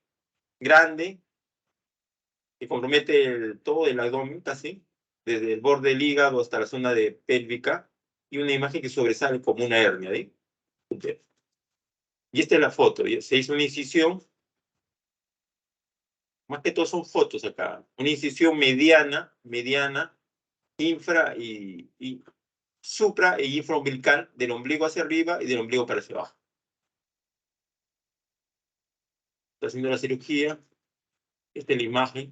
grande que compromete todo el abdomen, casi, desde el borde del hígado hasta la zona de pélvica, y una imagen que sobresale como una hernia, ¿sí? Y esta es la foto. Se hizo una incisión, más que todo son fotos acá, una incisión mediana, infra y supra e infraumbilical, del ombligo hacia arriba y del ombligo para hacia abajo. Está haciendo la cirugía, esta es la imagen,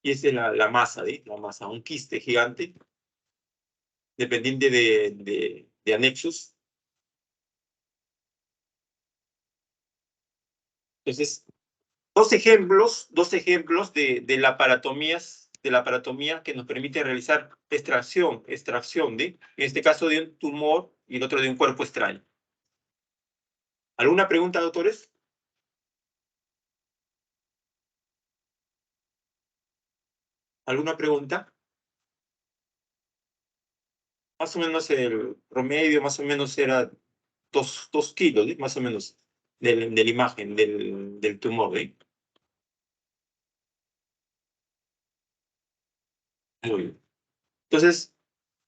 y esta es la masa, ¿sí? La masa, un quiste gigante, dependiente de anexos. Entonces, dos ejemplos de laparotomías de la aparatomía que nos permite realizar extracción, en este caso de un tumor y el otro de un cuerpo extraño. ¿Alguna pregunta, doctores? ¿Alguna pregunta? Más o menos el promedio, más o menos era 2 kilos, ¿sí? Más o menos, de la imagen del tumor, ¿sí? Muy bien. Entonces,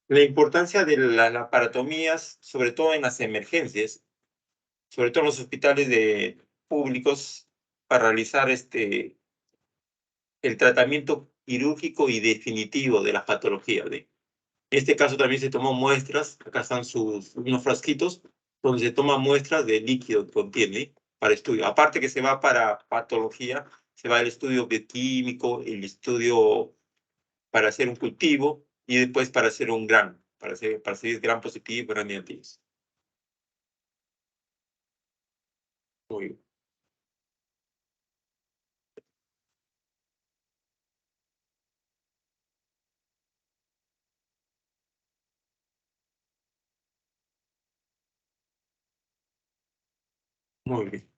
la importancia de las laparotomías, sobre todo en las emergencias, sobre todo en los hospitales públicos, para realizar el tratamiento quirúrgico y definitivo de las patologías, ¿sí? En este caso también se tomó muestras, acá están unos frasquitos, donde se toman muestras de líquido que contiene para estudio. Aparte que se va para patología, se va el estudio bioquímico, el estudio para hacer un cultivo y después para hacer un grano, para hacer gran positivo y gran negativo. Muy bien. Muy bien.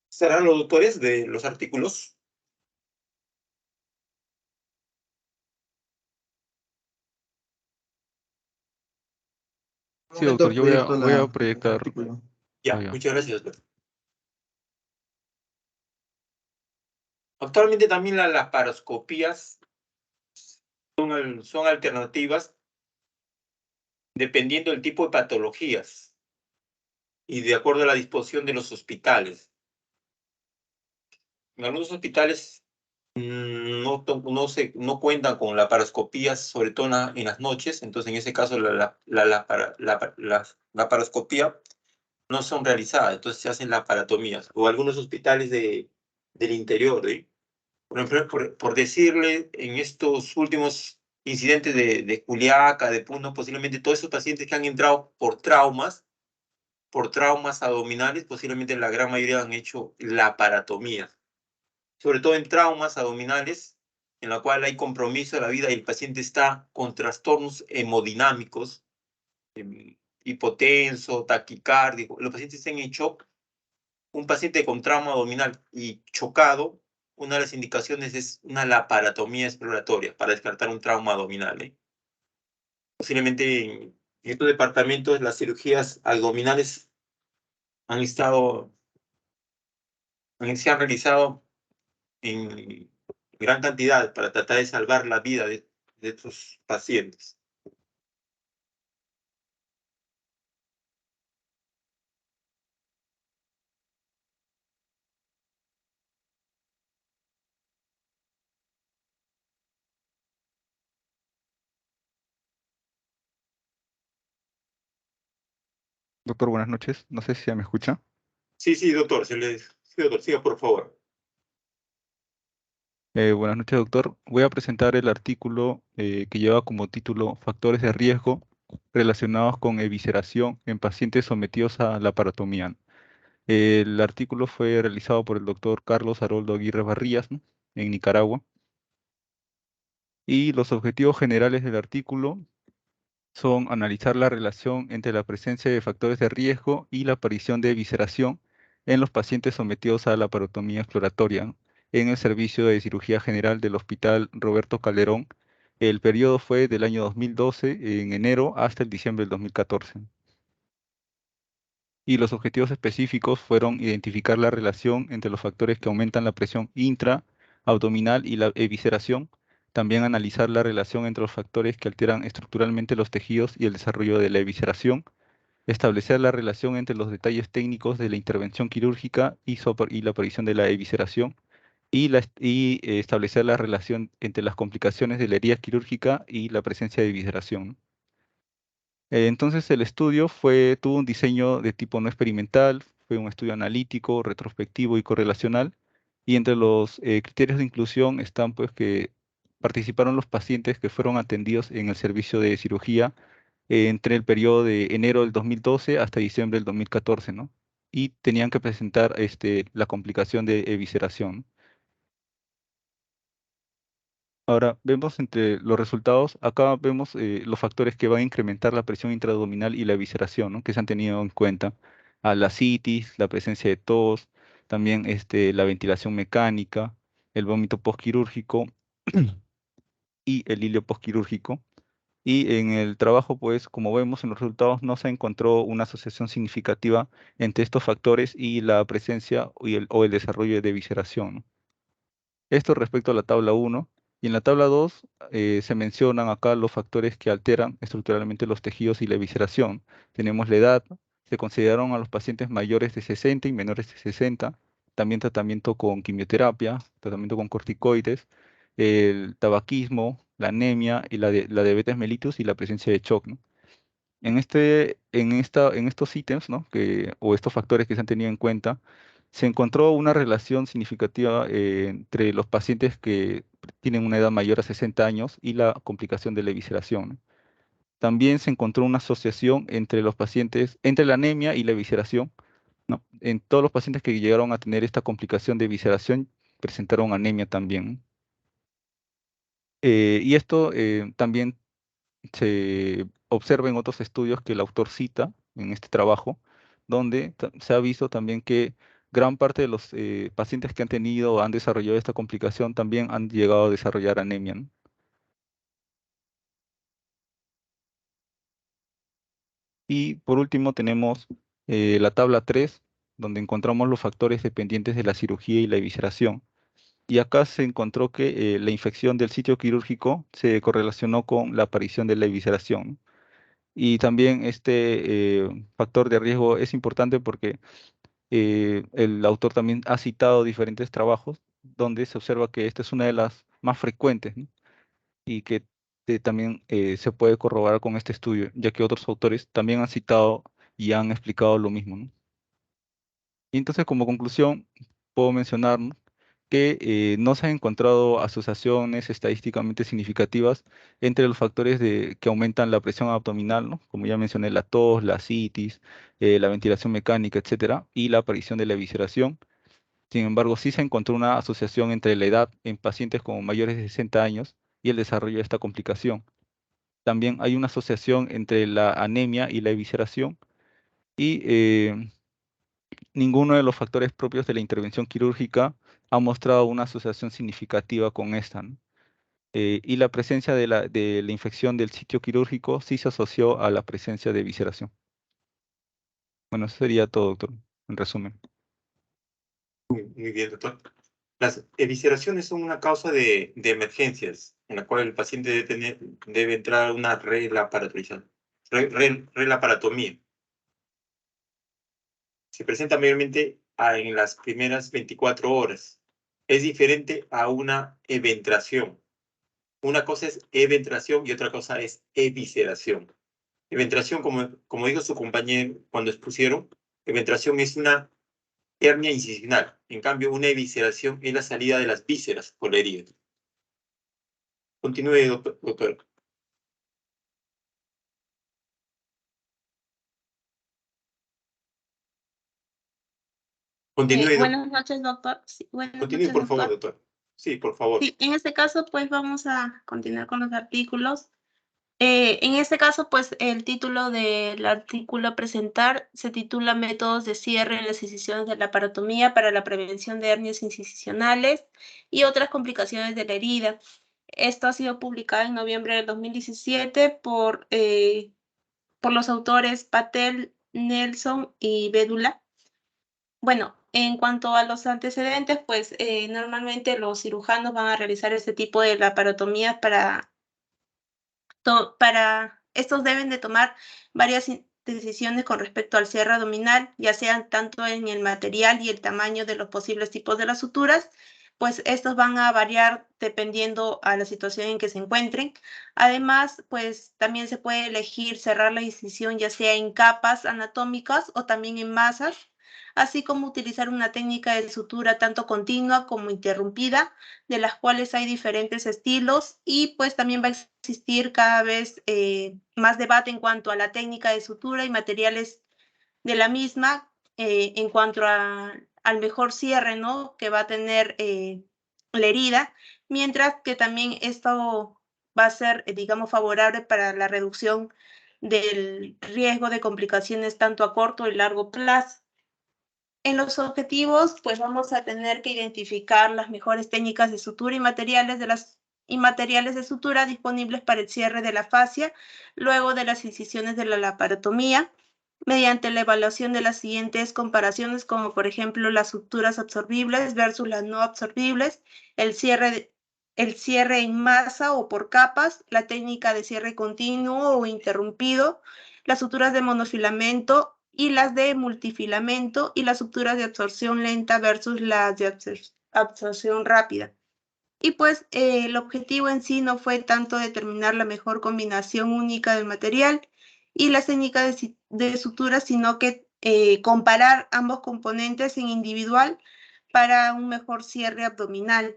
¿Serán los doctores de los artículos? Sí, doctor, yo voy a Proyecto el proyectar. artículo. Ya, Ah, ya. muchas gracias, doctor. Actualmente también las laparoscopías son alternativas dependiendo del tipo de patologías y de acuerdo a la disposición de los hospitales. En algunos hospitales no cuentan con laparoscopías, sobre todo en las noches, entonces en ese caso la laparoscopía no son realizadas, entonces se hacen laparatomías, o algunos hospitales del interior, ¿sí? Por ejemplo, por decirle, en estos últimos incidentes de Juliaca, de Puno, posiblemente todos esos pacientes que han entrado por traumas abdominales, posiblemente la gran mayoría han hecho laparatomías, sobre todo en traumas abdominales, en la cual hay compromiso de la vida y el paciente está con trastornos hemodinámicos, hipotenso, taquicárdico, los pacientes están en shock. Un paciente con trauma abdominal y chocado, una de las indicaciones es una laparatomía exploratoria para descartar un trauma abdominal, ¿eh? Posiblemente en estos departamentos las cirugías abdominales se han realizado en gran cantidad para tratar de salvar la vida de estos pacientes. Doctor, buenas noches. No sé si ya me escucha. Sí, doctor, sí, doctor, siga por favor. Buenas noches, doctor. Voy a presentar el artículo que lleva como título Factores de riesgo relacionados con evisceración en pacientes sometidos a laparotomía. El artículo fue realizado por el doctor Carlos Haroldo Aguirre Barrías, ¿no?, en Nicaragua. Y los objetivos generales del artículo son analizar la relación entre la presencia de factores de riesgo y la aparición de evisceración en los pacientes sometidos a la laparotomía exploratoria, ¿no?, en el servicio de cirugía general del Hospital Roberto Calderón. El periodo fue del año 2012, en enero, hasta el diciembre del 2014. Y los objetivos específicos fueron identificar la relación entre los factores que aumentan la presión intraabdominal y la evisceración, también analizar la relación entre los factores que alteran estructuralmente los tejidos y el desarrollo de la evisceración, establecer la relación entre los detalles técnicos de la intervención quirúrgica y la aparición de la evisceración, y establecer la relación entre las complicaciones de la herida quirúrgica y la presencia de evisceración, ¿no? Entonces el estudio tuvo un diseño de tipo no experimental, fue un estudio analítico, retrospectivo y correlacional, y entre los criterios de inclusión están pues que participaron los pacientes que fueron atendidos en el servicio de cirugía entre el periodo de enero del 2012 hasta diciembre del 2014, ¿no? Y tenían que presentar la complicación de evisceración. Ahora, vemos entre los resultados, acá vemos los factores que van a incrementar la presión intraabdominal y la evisceración, ¿no? Que se han tenido en cuenta. La citis, la presencia de tos, también la ventilación mecánica, el vómito postquirúrgico y el hilio postquirúrgico. Y en el trabajo, pues, como vemos en los resultados, no se encontró una asociación significativa entre estos factores y la presencia o el desarrollo de evisceración, ¿no? Esto respecto a la tabla 1. Y en la tabla 2 se mencionan acá los factores que alteran estructuralmente los tejidos y la evisceración. Tenemos la edad, se consideraron a los pacientes mayores de 60 y menores de 60, también tratamiento con quimioterapia, tratamiento con corticoides, el tabaquismo, la anemia y la diabetes mellitus y la presencia de shock, ¿no? En estos ítems, ¿no? O estos factores que se han tenido en cuenta, se encontró una relación significativa entre los pacientes que tienen una edad mayor a 60 años y la complicación de la evisceración, ¿no? También se encontró una asociación entre los pacientes, entre la anemia y la evisceración, ¿no? En todos los pacientes que llegaron a tener esta complicación de evisceración presentaron anemia también, ¿no? Y esto también se observa en otros estudios que el autor cita en este trabajo, donde se ha visto también que gran parte de los pacientes que han tenido o han desarrollado esta complicación también han llegado a desarrollar anemia, ¿no? Y por último tenemos la tabla 3, donde encontramos los factores dependientes de la cirugía y la evisceración. Y acá se encontró que la infección del sitio quirúrgico se correlacionó con la aparición de la evisceración, ¿no? Y también este factor de riesgo es importante porque el autor también ha citado diferentes trabajos donde se observa que esta es una de las más frecuentes, ¿no? Y que también se puede corroborar con este estudio, ya que otros autores también han citado y han explicado lo mismo, ¿no? Y entonces, como conclusión, puedo mencionar, ¿no?, que no se han encontrado asociaciones estadísticamente significativas entre los factores que aumentan la presión abdominal, ¿no?, como ya mencioné, la tos, la citis, la ventilación mecánica, etcétera, y la aparición de la evisceración. Sin embargo, sí se encontró una asociación entre la edad en pacientes con mayores de 60 años y el desarrollo de esta complicación. También hay una asociación entre la anemia y la evisceración y ninguno de los factores propios de la intervención quirúrgica ha mostrado una asociación significativa con esta, ¿no? Y la presencia de la infección del sitio quirúrgico sí se asoció a la presencia de evisceración. Bueno, eso sería todo, doctor, en resumen. Muy bien, doctor. Las evisceraciones son una causa de emergencias en la cual el paciente debe entrar a una relaparatomía. Se presenta mayormente en las primeras 24 horas. Es diferente a una eventración. Una cosa es eventración y otra cosa es evisceración. Eventración, como dijo su compañero cuando expusieron, eventración es una hernia incisional. En cambio, una evisceración es la salida de las vísceras por la herida. Continúe, doctor. Continúe, doctor. Buenas noches, doctor. Sí, buenas Continúe, noches, por favor, doctor. doctor. Sí, por favor. Sí, en este caso, pues vamos a continuar con los artículos. En este caso, pues el título del artículo a presentar se titula Métodos de cierre en las incisiones de la laparotomía para la prevención de hernias incisionales y otras complicaciones de la herida. Esto ha sido publicado en noviembre del 2017 por los autores Patel, Nelson y Bédula. Bueno, en cuanto a los antecedentes, pues normalmente los cirujanos van a realizar este tipo de laparotomías estos deben de tomar varias decisiones con respecto al cierre abdominal, ya sean tanto en el material y el tamaño de los posibles tipos de las suturas, pues estos van a variar dependiendo a la situación en que se encuentren. Además, pues también se puede elegir cerrar la incisión ya sea en capas anatómicas o también en masas. así como utilizar una técnica de sutura tanto continua como interrumpida, de las cuales hay diferentes estilos, y pues también va a existir cada vez más debate en cuanto a la técnica de sutura y materiales de la misma, en cuanto al mejor cierre, ¿no?, que va a tener la herida, mientras que también esto va a ser, digamos, favorable para la reducción del riesgo de complicaciones tanto a corto y largo plazo. En los objetivos, pues vamos a tener que identificar las mejores técnicas de sutura y materiales de sutura disponibles para el cierre de la fascia luego de las incisiones de la laparotomía, mediante la evaluación de las siguientes comparaciones, como por ejemplo las suturas absorbibles versus las no absorbibles, el cierre en masa o por capas, la técnica de cierre continuo o interrumpido, las suturas de monofilamento y las de multifilamento, y las suturas de absorción lenta versus las de absorción rápida. Y pues el objetivo en sí no fue tanto determinar la mejor combinación única del material y las técnicas de sutura, sino que comparar ambos componentes en individual para un mejor cierre abdominal.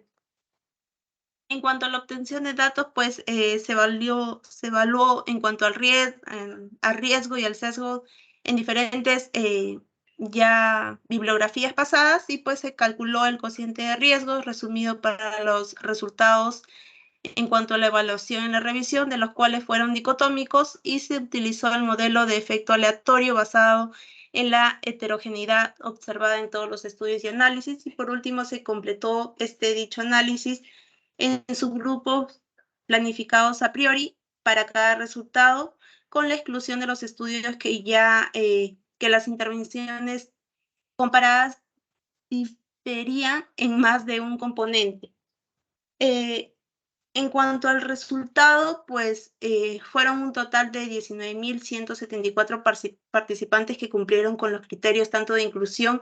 En cuanto a la obtención de datos, pues se evaluó en cuanto al riesgo y al sesgo en diferentes ya bibliografías pasadas, y pues se calculó el cociente de riesgo resumido para los resultados en cuanto a la evaluación y la revisión, de los cuales fueron dicotómicos, y se utilizó el modelo de efecto aleatorio basado en la heterogeneidad observada en todos los estudios y análisis. Y por último se completó dicho análisis en subgrupos planificados a priori para cada resultado, con la exclusión de los estudios que las intervenciones comparadas diferían en más de un componente. En cuanto al resultado, pues fueron un total de 19.174 participantes que cumplieron con los criterios tanto de inclusión,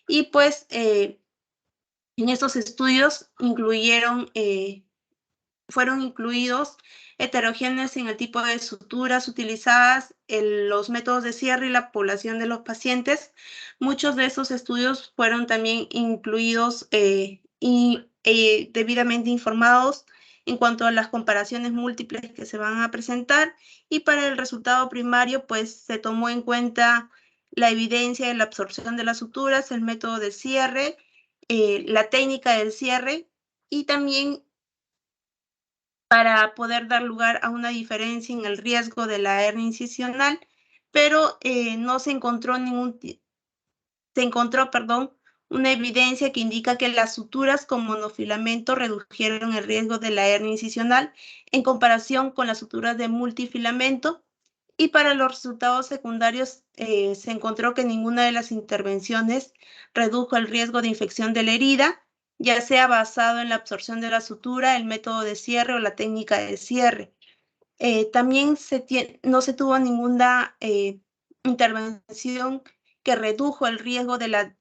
y pues en estos estudios fueron incluidos heterogéneos en el tipo de suturas utilizadas, los métodos de cierre y la población de los pacientes. Muchos de esos estudios fueron también incluidos y debidamente informados en cuanto a las comparaciones múltiples que se van a presentar, y para el resultado primario pues se tomó en cuenta la evidencia de la absorción de las suturas, el método de cierre, la técnica del cierre, y también para poder dar lugar a una diferencia en el riesgo de la hernia incisional, pero no se encontró una evidencia que indica que las suturas con monofilamento redujeron el riesgo de la hernia incisional en comparación con las suturas de multifilamento. Y para los resultados secundarios se encontró que ninguna de las intervenciones redujo el riesgo de infección de la herida, ya sea basado en la absorción de la sutura, el método de cierre o la técnica de cierre. También no se tuvo ninguna intervención que redujo el riesgo de la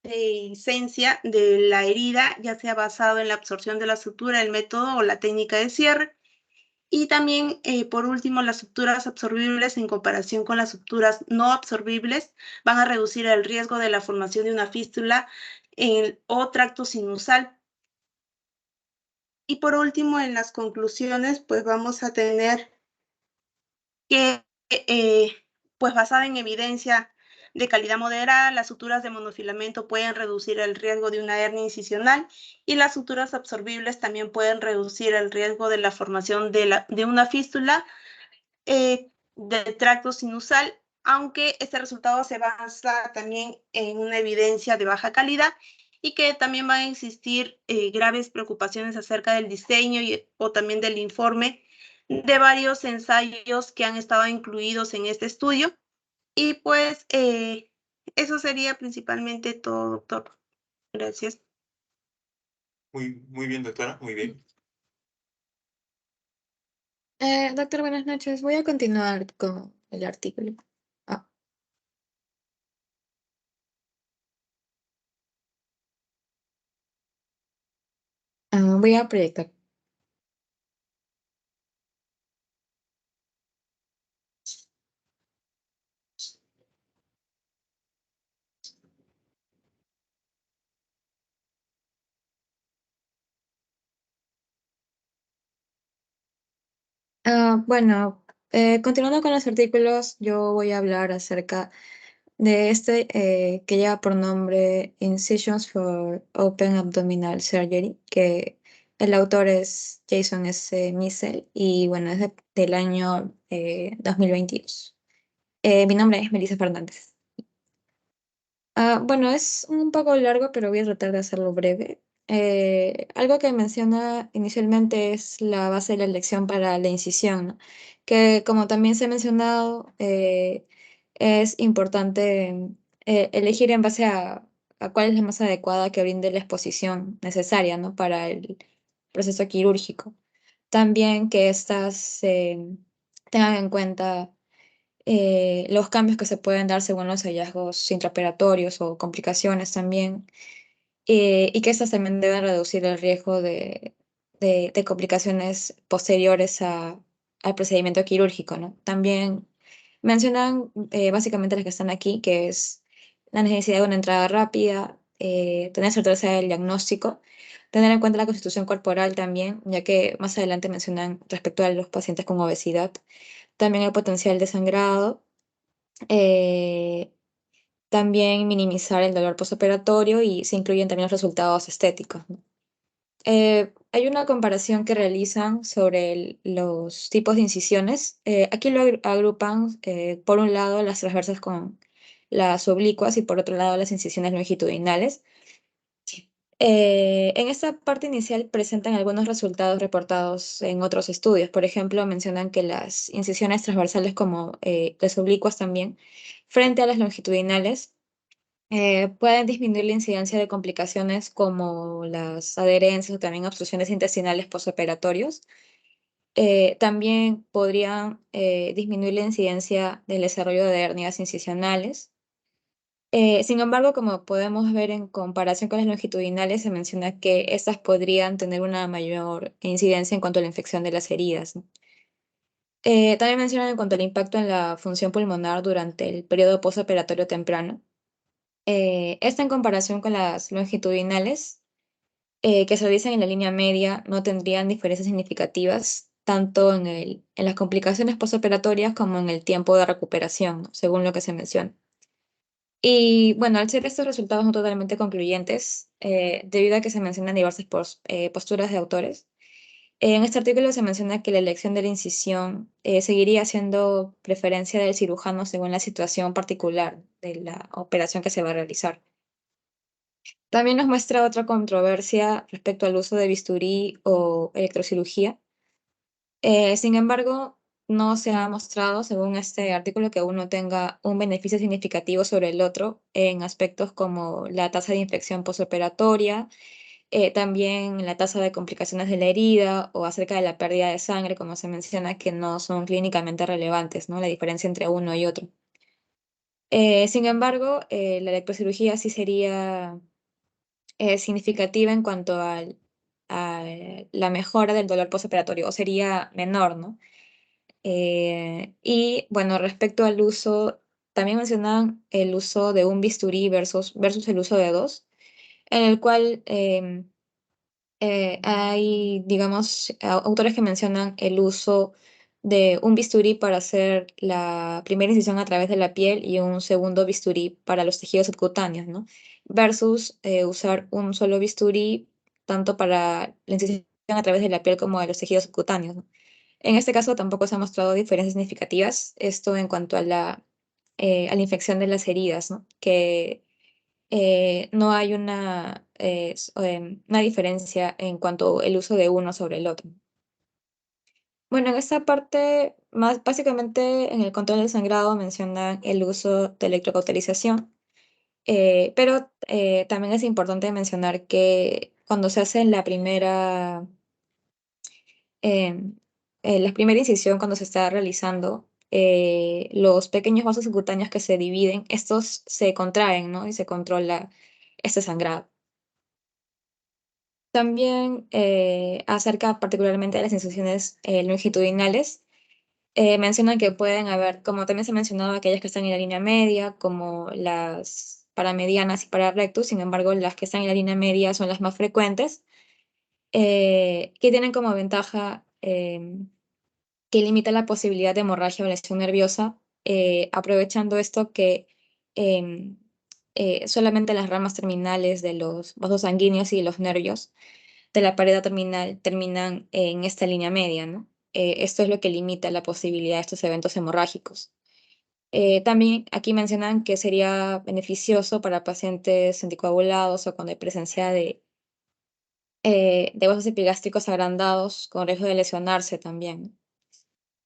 dehiscencia de la herida, ya sea basado en la absorción de la sutura, el método o la técnica de cierre. Y también, por último, las suturas absorbibles en comparación con las suturas no absorbibles van a reducir el riesgo de la formación de una fístula o tracto sinusal. Y por último, en las conclusiones, pues vamos a tener que, pues basada en evidencia de calidad moderada, las suturas de monofilamento pueden reducir el riesgo de una hernia incisional, y las suturas absorbibles también pueden reducir el riesgo de la formación de una fístula del tracto sinusal, aunque este resultado se basa también en una evidencia de baja calidad, y que también van a existir graves preocupaciones acerca del diseño o también del informe de varios ensayos que han estado incluidos en este estudio. Y pues eso sería principalmente todo, doctor. Gracias. Muy bien, doctora, muy bien. Doctor, buenas noches. Voy a continuar con el artículo. Ah. Voy a proyectar. Bueno, continuando con los artículos, yo voy a hablar acerca de este que lleva por nombre Incisions for Open Abdominal Surgery, que el autor es Jason S. Missel y bueno, es del año 2022. Mi nombre es Melissa Fernández. Bueno, es un poco largo, pero voy a tratar de hacerlo breve. Algo que menciona inicialmente es la base de la elección para la incisión, ¿no? Que como también se ha mencionado, es importante elegir en base a cuál es la más adecuada que brinde la exposición necesaria, ¿no? Para el proceso quirúrgico. También que éstas tengan en cuenta los cambios que se pueden dar según los hallazgos intraoperatorios o complicaciones también, y que estas también deben reducir el riesgo de complicaciones posteriores al procedimiento quirúrgico, ¿no? También mencionan básicamente las que están aquí, que es la necesidad de una entrada rápida, tener certeza del diagnóstico, tener en cuenta la constitución corporal también, ya que más adelante mencionan respecto a los pacientes con obesidad, también el potencial de sangrado, eh, también minimizar el dolor postoperatorio y se incluyen también los resultados estéticos, ¿no? Hay una comparación que realizan sobre los tipos de incisiones. Aquí lo agrupan por un lado las transversas con las oblicuas y por otro lado las incisiones longitudinales. En esta parte inicial presentan algunos resultados reportados en otros estudios. Por ejemplo, mencionan que las incisiones transversales como las oblicuas también, frente a las longitudinales, pueden disminuir la incidencia de complicaciones como las adherencias o también obstrucciones intestinales postoperatorios. También podrían disminuir la incidencia del desarrollo de hernias incisionales. Sin embargo, como podemos ver en comparación con las longitudinales, se menciona que estas podrían tener una mayor incidencia en cuanto a la infección de las heridas, ¿no? También mencionan en cuanto al impacto en la función pulmonar durante el periodo postoperatorio temprano. Esta en comparación con las longitudinales, que se realizan en la línea media, no tendrían diferencias significativas, tanto en las complicaciones postoperatorias como en el tiempo de recuperación, ¿no? Según lo que se menciona. Y bueno, al ser estos resultados no totalmente concluyentes, debido a que se mencionan diversas posturas de autores, en este artículo se menciona que la elección de la incisión seguiría siendo preferencia del cirujano según la situación particular de la operación que se va a realizar. También nos muestra otra controversia respecto al uso de bisturí o electrocirugía. Sin embargo, no se ha mostrado, según este artículo, que uno tenga un beneficio significativo sobre el otro en aspectos como la tasa de infección postoperatoria, también la tasa de complicaciones de la herida o acerca de la pérdida de sangre, como se menciona, que no son clínicamente relevantes, ¿no? La diferencia entre uno y otro. Sin embargo, la electrocirugía sí sería significativa en cuanto a la mejora del dolor postoperatorio, o sería menor, ¿no? Y bueno, respecto al uso, también mencionan el uso de un bisturí versus el uso de dos, en el cual hay, digamos, autores que mencionan el uso de un bisturí para hacer la primera incisión a través de la piel y un segundo bisturí para los tejidos subcutáneos, ¿no? Versus usar un solo bisturí tanto para la incisión a través de la piel como de los tejidos subcutáneos, ¿no? En este caso tampoco se han mostrado diferencias significativas, esto en cuanto a la infección de las heridas, ¿no? Que no hay una diferencia en cuanto al uso de uno sobre el otro. Bueno, en esta parte, más básicamente en el control del sangrado mencionan el uso de electrocauterización, pero también es importante mencionar que cuando se hace la primera incisión, cuando se está realizando, los pequeños vasos subcutáneos que se dividen, estos se contraen, ¿no? Y se controla este sangrado. También acerca particularmente de las incisiones longitudinales, mencionan que pueden haber, como también se ha mencionado, aquellas que están en la línea media, como las paramedianas y pararectus. Sin embargo, las que están en la línea media son las más frecuentes, que tienen como ventaja que limita la posibilidad de hemorragia o lesión nerviosa, aprovechando esto que em, solamente las ramas terminales de los vasos sanguíneos y los nervios de la pared terminal terminan en esta línea media, ¿no? Esto es lo que limita la posibilidad de estos eventos hemorrágicos. También aquí mencionan que sería beneficioso para pacientes anticoagulados o con presencia de vasos epigástricos agrandados con riesgo de lesionarse también.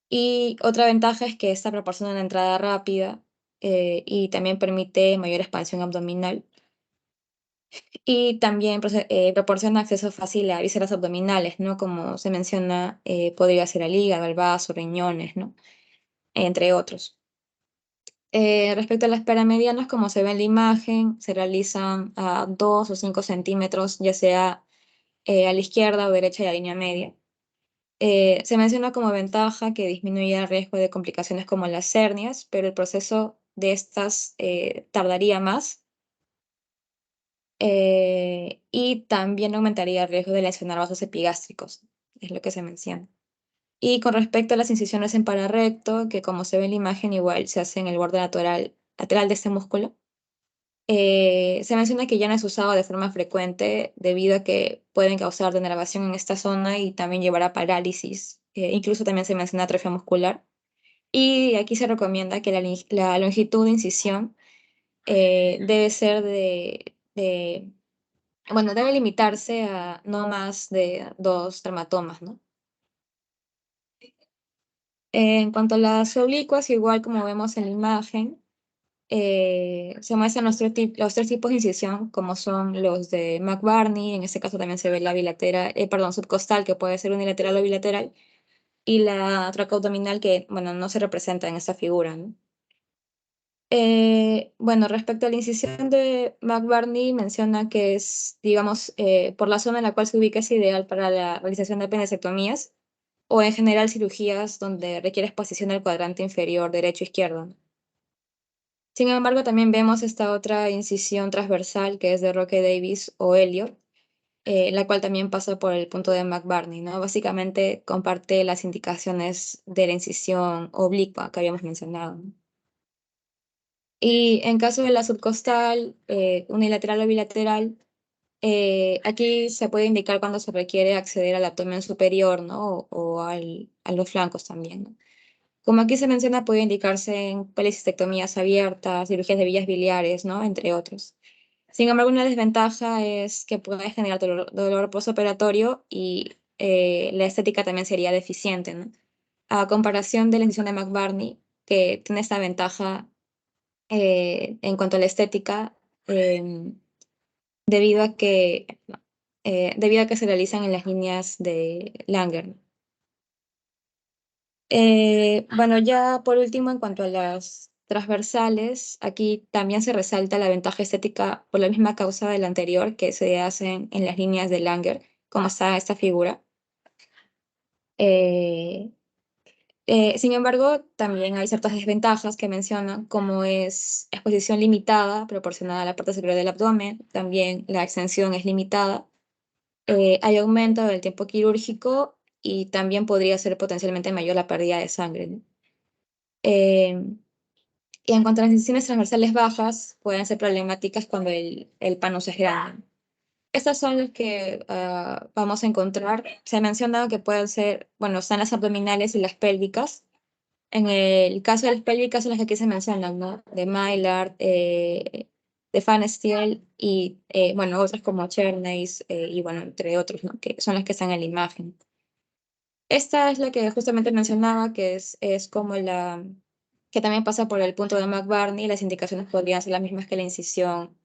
Y otra ventaja es que esta proporciona una entrada rápida y también permite mayor expansión abdominal. Y también proporciona acceso fácil a vísceras abdominales, ¿no? Como se menciona, podría ser al hígado, al vaso, riñones, ¿no? Entre otros. Respecto a las paramedianas, como se ve en la imagen, se realizan a 2 o 5 centímetros, ya sea a la izquierda o derecha de la línea media. Se menciona como ventaja que disminuye el riesgo de complicaciones como las hernias, pero el proceso de estas tardaría más y también aumentaría el riesgo de lesionar vasos epigástricos, es lo que se menciona. Y con respecto a las incisiones en pararecto, que como se ve en la imagen, igual se hace en el borde lateral de este músculo, se menciona que ya no es usado de forma frecuente debido a que pueden causar denervación en esta zona y también llevar a parálisis. Incluso también se menciona atrofia muscular. Y aquí se recomienda que la longitud de incisión debe ser bueno, debe limitarse a no más de 2 dermatomas, ¿no? En cuanto a las oblicuas, igual como vemos en la imagen, se muestran los 3 tipos de incisión, como son los de McBurney, en este caso también se ve la bilateral, subcostal, que puede ser unilateral o bilateral, y la tracoabdominal, que, bueno, no se representa en esta figura, ¿no? Bueno, respecto a la incisión de McBurney, menciona que es, digamos, por la zona en la cual se ubica, es ideal para la realización de apendicectomías o en general cirugías donde requiere exposición del cuadrante inferior derecho e izquierdo. Sin embargo, también vemos esta otra incisión transversal que es de Roque Davis o Elliot, la cual también pasa por el punto de McBurney, ¿no? Básicamente comparte las indicaciones de la incisión oblicua que habíamos mencionado, ¿no? Y en caso de la subcostal, unilateral o bilateral, aquí se puede indicar cuando se requiere acceder al abdomen superior, ¿no? O a los flancos también, ¿no? Como aquí se menciona, puede indicarse en policistectomías abiertas, cirugías de vías biliares, ¿no? Entre otros. Sin embargo, una desventaja es que puede generar dolor postoperatorio y la estética también sería deficiente, ¿no? A comparación de la incisión de McBurney, que tiene esta ventaja en cuanto a la estética, debido a que, debido a que se realizan en las líneas de Langer. Bueno, ya por último, en cuanto a las transversales, aquí también se resalta la ventaja estética por la misma causa de la anterior que se hacen en las líneas de Langer, como está esta figura. Eh, Sin embargo, también hay ciertas desventajas que mencionan, como es exposición limitada proporcionada a la parte superior del abdomen, también la extensión es limitada, hay aumento del tiempo quirúrgico y también podría ser potencialmente mayor la pérdida de sangre, ¿no? Y en cuanto a las incisiones transversales bajas, pueden ser problemáticas cuando el panus es grande. Estas son las que vamos a encontrar. Se ha mencionado que pueden ser, bueno, están las abdominales y las pélvicas. En el caso de las pélvicas son las que aquí se mencionan, ¿no? De Maillard, de Pfanstiel y, bueno, otras como Cherneys y, bueno, entre otros, ¿no? Que son las que están en la imagen. Esta es la que justamente mencionaba, que es como que también pasa por el punto de McBurney, las indicaciones podrían ser las mismas que la incisión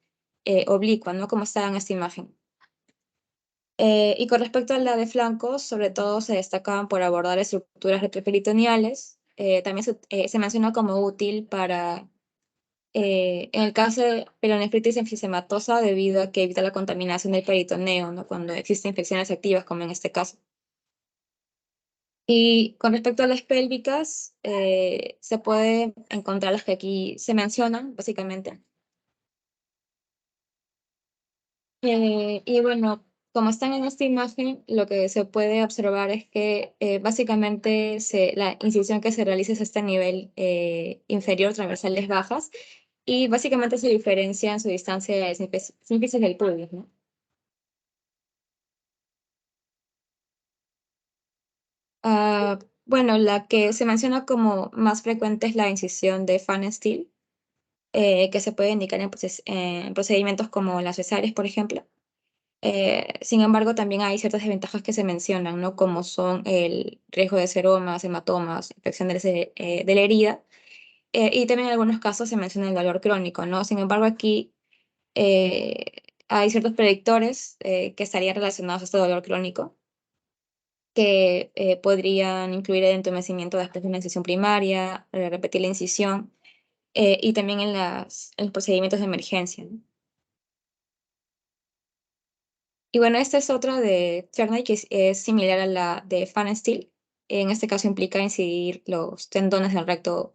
oblicua, ¿no? Como está en esta imagen. Y con respecto a la de flancos, sobre todo se destacaban por abordar estructuras retroperitoneales. También se mencionó como útil en el caso de pielonefritis enfisematosa, debido a que evita la contaminación del peritoneo, ¿no? Cuando existen infecciones activas, como en este caso. Y con respecto a las pélvicas, se puede encontrar las que aquí se mencionan, básicamente. Y bueno, como están en esta imagen, lo que se puede observar es que básicamente la incisión que se realiza es a nivel inferior, transversales bajas, y básicamente se diferencia en su distancia de sínfisis del pubis, ¿no? Bueno, la que se menciona como más frecuente es la incisión de Pfannenstiel, que se puede indicar en procedimientos como las cesáreas, por ejemplo. Sin embargo, también hay ciertas desventajas que se mencionan, ¿no? Como son el riesgo de seromas, hematomas, infección de la herida, y también en algunos casos se menciona el dolor crónico, ¿no? Sin embargo, aquí eh, hay ciertos predictores que estarían relacionados a este dolor crónico, que podrían incluir el entumecimiento después de una incisión primaria, repetir la incisión, y también en los procedimientos de emergencia, ¿no? Y bueno, esta es otra de Tierney que es similar a la de Pfannenstiel. En este caso implica incidir los tendones del recto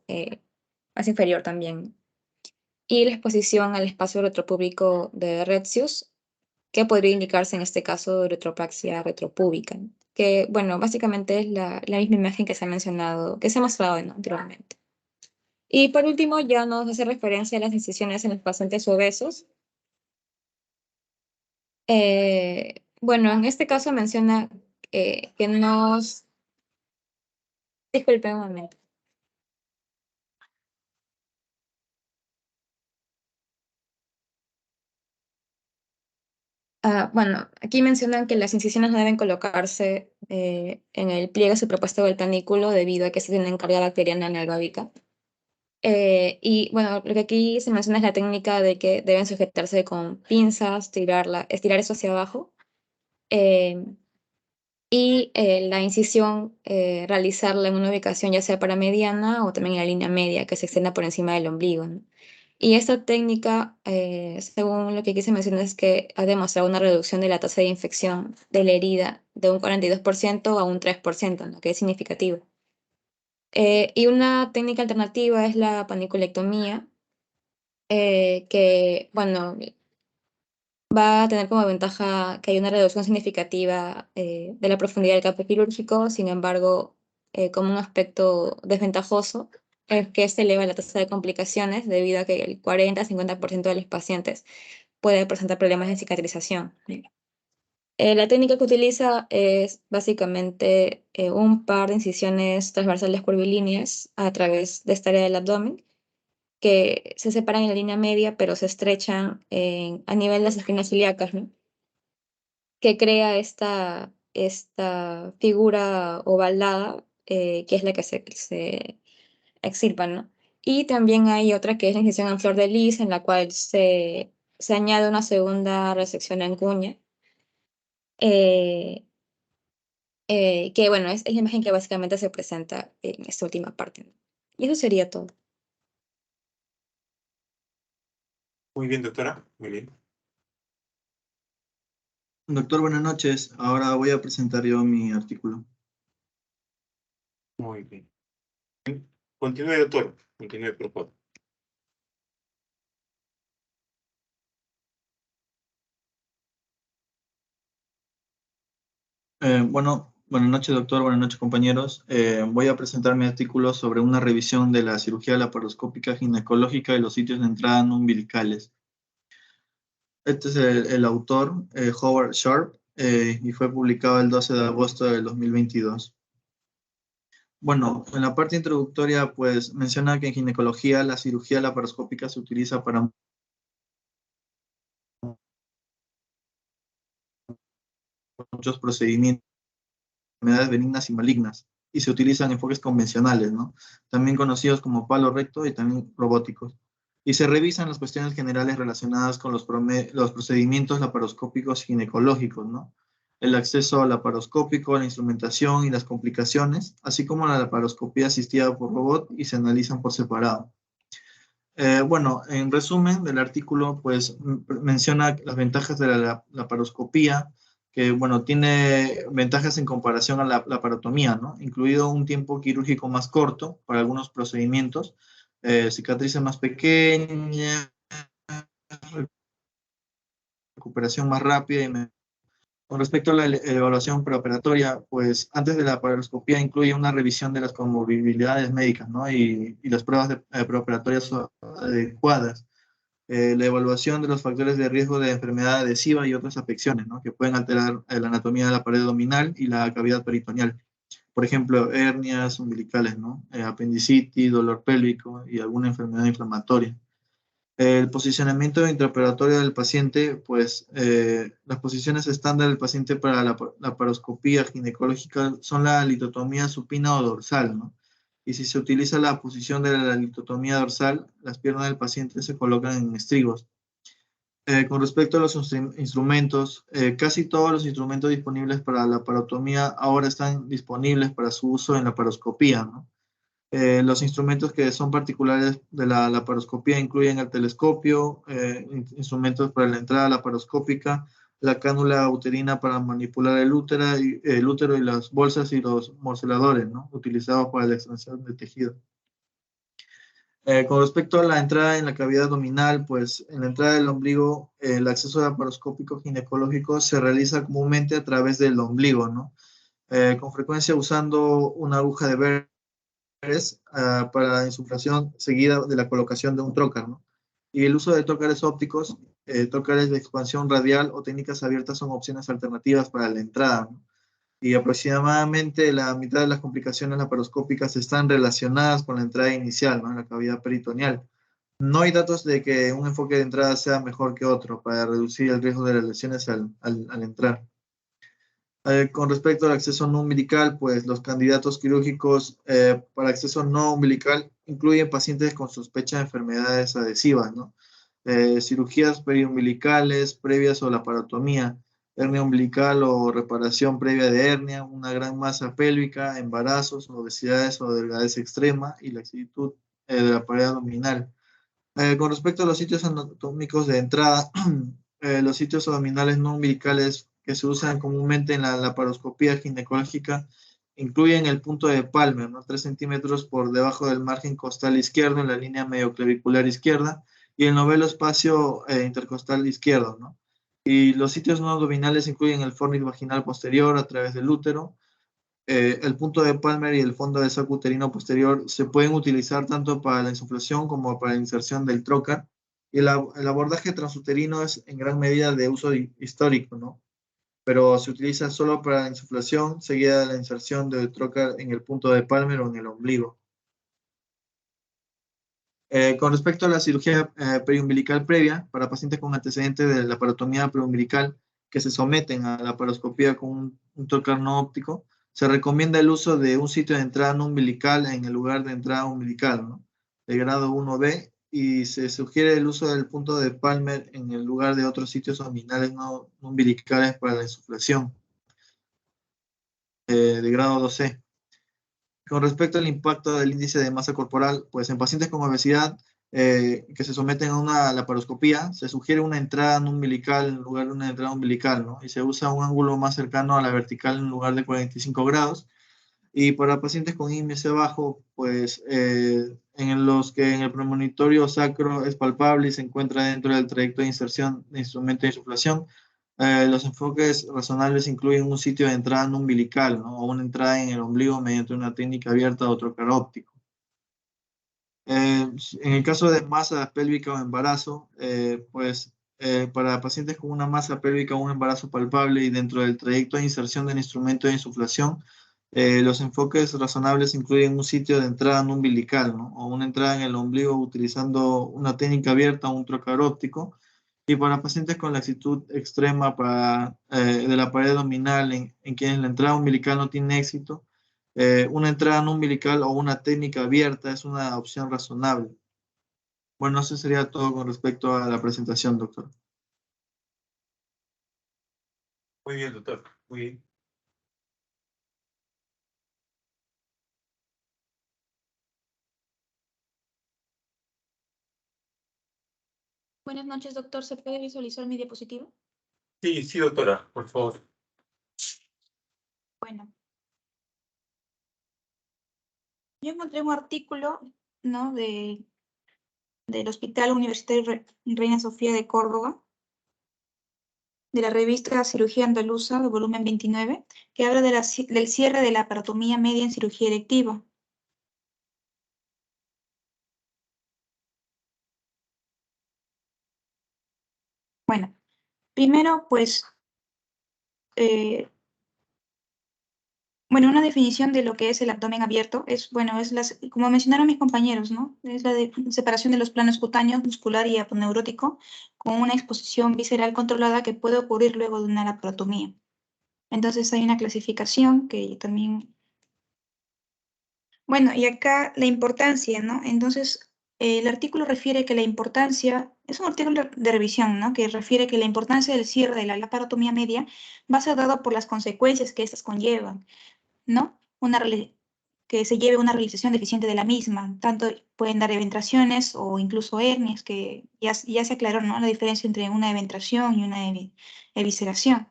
más inferior también. Y la exposición al espacio retropúbico de Retzius, que podría indicarse en este caso de retropraxia retropúbica, ¿no? Que, bueno, básicamente es la misma imagen que se ha mencionado, que se ha mostrado, ¿no?, anteriormente. Y por último, ya nos hace referencia a las incisiones en los pacientes obesos. Bueno, en este caso menciona que nos... Disculpe un momento. Bueno, aquí mencionan que las incisiones no deben colocarse en el pliegue superpuesto del panículo debido a que se tienen carga bacteriana anaeróbica. Y bueno, lo que aquí se menciona es la técnica de que deben sujetarse con pinzas, estirar eso hacia abajo. Y la incisión, realizarla en una ubicación ya sea paramediana o también en la línea media que se extienda por encima del ombligo, ¿no? Y esta técnica, según lo que aquí se menciona, es que ha demostrado una reducción de la tasa de infección de la herida de un 42% a un 3%, ¿no?, que es significativo. Y una técnica alternativa es la paniculectomía, que, bueno, va a tener como ventaja que hay una reducción significativa de la profundidad del campo quirúrgico. Sin embargo, como un aspecto desventajoso, es que este eleva la tasa de complicaciones debido a que el 40-50% de los pacientes puede presentar problemas de cicatrización. La técnica que utiliza es básicamente un par de incisiones transversales curvilíneas a través de esta área del abdomen, que se separan en la línea media, pero se estrechan a nivel de las espinas ilíacas, ¿no?, que crea esta figura ovalada, que es la que se extirpa, ¿no? Y también hay otra que es la incisión en flor de lis, en la cual se añade una segunda resección en cuña, eh, que bueno, es la imagen que básicamente se presenta en esta última parte, ¿no? Y eso sería todo. Muy bien, doctora. Muy bien. Doctor, buenas noches. Ahora voy a presentar yo mi artículo. Muy bien. Continúe, doctor. Continúe, por favor. Bueno, buenas noches, doctor. Buenas noches, compañeros. Voy a presentar mi artículo sobre una revisión de la cirugía laparoscópica ginecológica de los sitios de entrada no umbilicales. Este es el autor, Howard Sharp, y fue publicado el 12 de agosto del 2022. Bueno, en la parte introductoria, pues menciona que en ginecología la cirugía laparoscópica se utiliza para muchos procedimientos, enfermedades benignas y malignas, y se utilizan enfoques convencionales, ¿no?, también conocidos como palo recto y también robóticos. Y se revisan las cuestiones generales relacionadas con los procedimientos laparoscópicos ginecológicos, ¿no?, el acceso al laparoscópico, la instrumentación y las complicaciones, así como la laparoscopía asistida por robot, y se analizan por separado. Bueno, en resumen del artículo, pues menciona las ventajas de la laparoscopía, que bueno, tiene ventajas en comparación a la laparotomía, ¿no?, incluido un tiempo quirúrgico más corto para algunos procedimientos, cicatrices más pequeñas, recuperación más rápida y Con respecto a la evaluación preoperatoria, pues antes de la laparoscopía incluye una revisión de las comorbilidades médicas, ¿no? Y las pruebas preoperatorias adecuadas. La evaluación de los factores de riesgo de enfermedad adhesiva y otras afecciones, ¿no? Que pueden alterar la anatomía de la pared abdominal y la cavidad peritoneal. Por ejemplo, hernias umbilicales, ¿no? Apendicitis, dolor pélvico y alguna enfermedad inflamatoria. El posicionamiento intraoperatorio del paciente, pues las posiciones estándar del paciente para la laparoscopía ginecológica son la litotomía supina o dorsal, ¿no? Y si se utiliza la posición de la litotomía dorsal, las piernas del paciente se colocan en estribos. Con respecto a los instrumentos, casi todos los instrumentos disponibles para la laparotomía ahora están disponibles para su uso en la laparoscopía, ¿no? Los instrumentos que son particulares de la laparoscopía incluyen el telescopio, instrumentos para la entrada laparoscópica, la cánula uterina para manipular el útero y las bolsas y los morceladores, ¿no? Utilizados para la extracción de tejido. Con respecto a la entrada en la cavidad abdominal, pues en la entrada del ombligo, el acceso laparoscópico ginecológico se realiza comúnmente a través del ombligo, ¿no? Con frecuencia usando una aguja de Veres para la insuflación seguida de la colocación de un trócar, ¿no? Y el uso de trócares ópticos, trócares de expansión radial o técnicas abiertas son opciones alternativas para la entrada, ¿no? Y aproximadamente la mitad de las complicaciones laparoscópicas están relacionadas con la entrada inicial, ¿no? En la cavidad peritoneal. No hay datos de que un enfoque de entrada sea mejor que otro para reducir el riesgo de las lesiones al entrar. Con respecto al acceso no umbilical, pues los candidatos quirúrgicos para acceso no umbilical incluyen pacientes con sospecha de enfermedades adhesivas, ¿no? Cirugías periumbilicales previas o laparotomía, hernia umbilical o reparación previa de hernia, una gran masa pélvica, embarazos, obesidades o delgadez extrema y laxitud de la pared abdominal. Con respecto a los sitios anatómicos de entrada, los sitios abdominales no umbilicales que se usan comúnmente en la laparoscopía ginecológica incluyen el punto de Palmer, ¿no? 3 centímetros por debajo del margen costal izquierdo en la línea medioclavicular izquierda y el novelo espacio intercostal izquierdo, ¿no? Y los sitios no abdominales incluyen el fornix vaginal posterior a través del útero. El punto de Palmer y el fondo del saco uterino posterior se pueden utilizar tanto para la insuflación como para la inserción del trócar. Y el abordaje transuterino es en gran medida de uso histórico, ¿no? Pero se utiliza solo para la insuflación, seguida de la inserción del trócar en el punto de Palmer o en el ombligo. Con respecto a la cirugía periumbilical previa, para pacientes con antecedentes de laparotomía preumbilical que se someten a la laparoscopía con un trócar no óptico, se recomienda el uso de un sitio de entrada no umbilical en el lugar de entrada umbilical, ¿no? De grado 1B, y se sugiere el uso del punto de Palmer en el lugar de otros sitios abdominales no umbilicales para la insuflación, de grado 2C. Con respecto al impacto del índice de masa corporal, pues en pacientes con obesidad que se someten a una laparoscopía, se sugiere una entrada no umbilical en lugar de una entrada umbilical, ¿no? Y se usa un ángulo más cercano a la vertical en lugar de 45 grados. Y para pacientes con índice bajo, pues en los que en el premonitorio sacro es palpable y se encuentra dentro del trayecto de inserción de instrumento de insuflación, los enfoques razonables incluyen un sitio de entrada no umbilical, ¿no? O una entrada en el ombligo mediante una técnica abierta o trócar óptico. En el caso de masa pélvica o embarazo, para pacientes con una masa pélvica o un embarazo palpable y dentro del trayecto de inserción del instrumento de insuflación, los enfoques razonables incluyen un sitio de entrada no umbilical, ¿no? O una entrada en el ombligo utilizando una técnica abierta o un trócar óptico. Y para pacientes con laxitud extrema de la pared abdominal en quienes la entrada umbilical no tiene éxito, una entrada no umbilical o una técnica abierta es una opción razonable. Bueno, eso sería todo con respecto a la presentación, doctor. Muy bien, doctor. Muy bien. Buenas noches, doctor. ¿Se puede visualizar mi diapositiva? Sí, sí, doctora, por favor. Bueno. Yo encontré un artículo, ¿no? del Hospital Universitario Reina Sofía de Córdoba, de la revista Cirugía Andaluza, de volumen 29, que habla del cierre de la laparotomía media en cirugía electiva. Bueno, primero, pues, bueno, una definición de lo que es el abdomen abierto es, bueno, como mencionaron mis compañeros, ¿no? Es la separación de los planos cutáneos, muscular y aponeurótico con una exposición visceral controlada que puede ocurrir luego de una laparotomía. Entonces hay una clasificación que también... Bueno, y acá la importancia, ¿no? Entonces, el artículo refiere que la importancia, es un artículo de revisión, ¿no? Que refiere que la importancia del cierre de la laparotomía media va a ser dado por las consecuencias que estas conllevan, ¿no? Que se lleve una realización deficiente de la misma. Tanto pueden dar eventraciones o incluso hernias, que ya se aclaró, ¿no? La diferencia entre una eventración y una evisceración.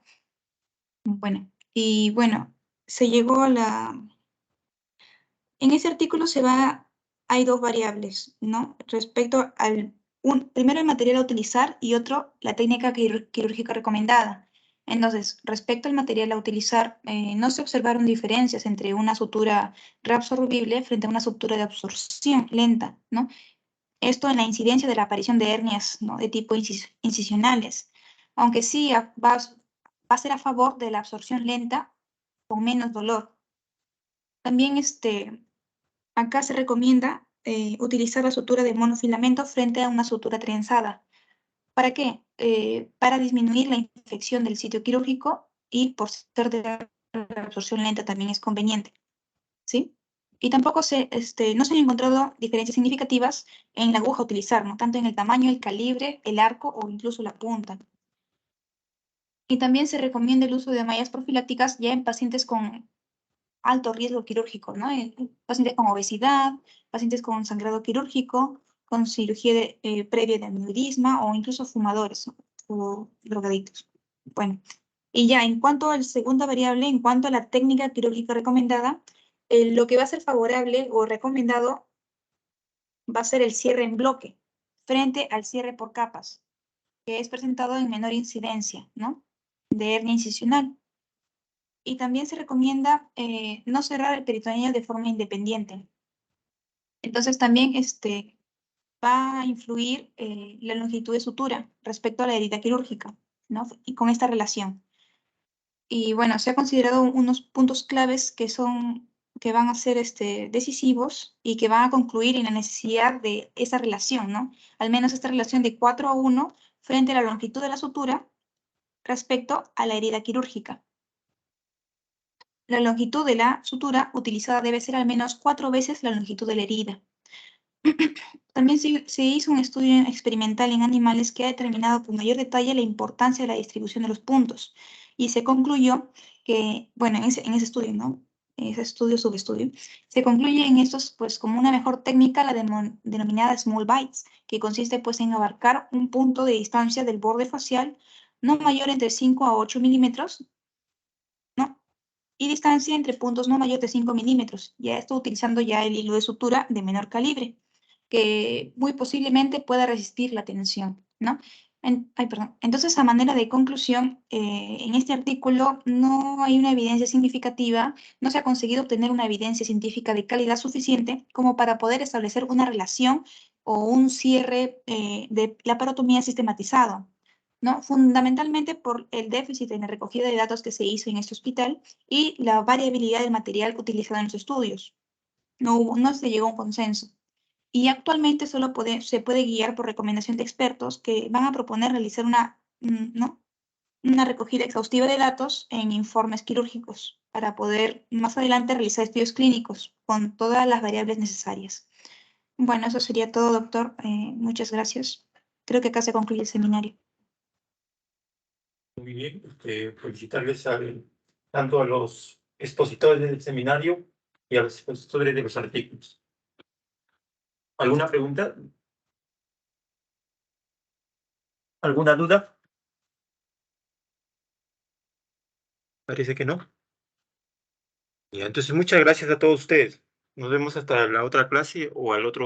Bueno, y bueno, se llegó a la... En ese artículo hay dos variables, ¿no? Respecto primero el material a utilizar y otro, la técnica quirúrgica recomendada. Entonces, respecto al material a utilizar, no se observaron diferencias entre una sutura reabsorbible frente a una sutura de absorción lenta, ¿no? Esto en la incidencia de la aparición de hernias, ¿no? De tipo incisionales, aunque sí va a ser a favor de la absorción lenta con menos dolor. También acá se recomienda utilizar la sutura de monofilamento frente a una sutura trenzada. ¿Para qué? Para disminuir la infección del sitio quirúrgico y por ser de absorción lenta también es conveniente, ¿sí? Y tampoco no se han encontrado diferencias significativas en la aguja a utilizar, ¿no? Tanto en el tamaño, el calibre, el arco o incluso la punta. Y también se recomienda el uso de mallas profilácticas ya en pacientes con alto riesgo quirúrgico, ¿no? Pacientes con obesidad, pacientes con sangrado quirúrgico, con cirugía previa de aneurisma o incluso fumadores o drogadictos. Bueno, y ya en cuanto a la segunda variable, en cuanto a la técnica quirúrgica recomendada, lo que va a ser favorable o recomendado va a ser el cierre en bloque frente al cierre por capas, que es presentado en menor incidencia, ¿no? De hernia incisional. Y también se recomienda no cerrar el peritoneo de forma independiente. Entonces también va a influir la longitud de sutura respecto a la herida quirúrgica, ¿no? Y con esta relación. Y bueno, se ha considerado unos puntos claves que van a ser decisivos y que van a concluir en la necesidad de esa relación, ¿no? Al menos esta relación de 4:1 frente a la longitud de la sutura respecto a la herida quirúrgica. La longitud de la sutura utilizada debe ser al menos 4 veces la longitud de la herida. También se hizo un estudio experimental en animales que ha determinado con mayor detalle la importancia de la distribución de los puntos. Y se concluyó que, bueno, en ese estudio, ¿no? Ese estudio, subestudio, se concluye en estos, pues, como una mejor técnica, la denominada small bites, que consiste, pues, en abarcar un punto de distancia del borde facial no mayor entre 5 a 8 milímetros, ¿no? Y distancia entre puntos no mayor de 5 milímetros, ya esto utilizando ya el hilo de sutura de menor calibre, que muy posiblemente pueda resistir la tensión, ¿no? Perdón. Entonces, a manera de conclusión, en este artículo no hay una evidencia significativa, no se ha conseguido obtener una evidencia científica de calidad suficiente como para poder establecer una relación o un cierre de laparotomía sistematizado, ¿no? Fundamentalmente por el déficit en la recogida de datos que se hizo en este hospital y la variabilidad del material utilizado en los estudios. No se llegó a un consenso. Y actualmente solo se puede guiar por recomendación de expertos que van a proponer realizar una recogida exhaustiva de datos en informes quirúrgicos para poder más adelante realizar estudios clínicos con todas las variables necesarias. Bueno, eso sería todo, doctor. Muchas gracias. Creo que acá se concluye el seminario. Muy bien, felicitarles tanto a los expositores del seminario y a los expositores de los artículos. ¿Alguna pregunta? ¿Alguna duda? Parece que no. Y entonces, muchas gracias a todos ustedes. Nos vemos hasta la otra clase o al otro.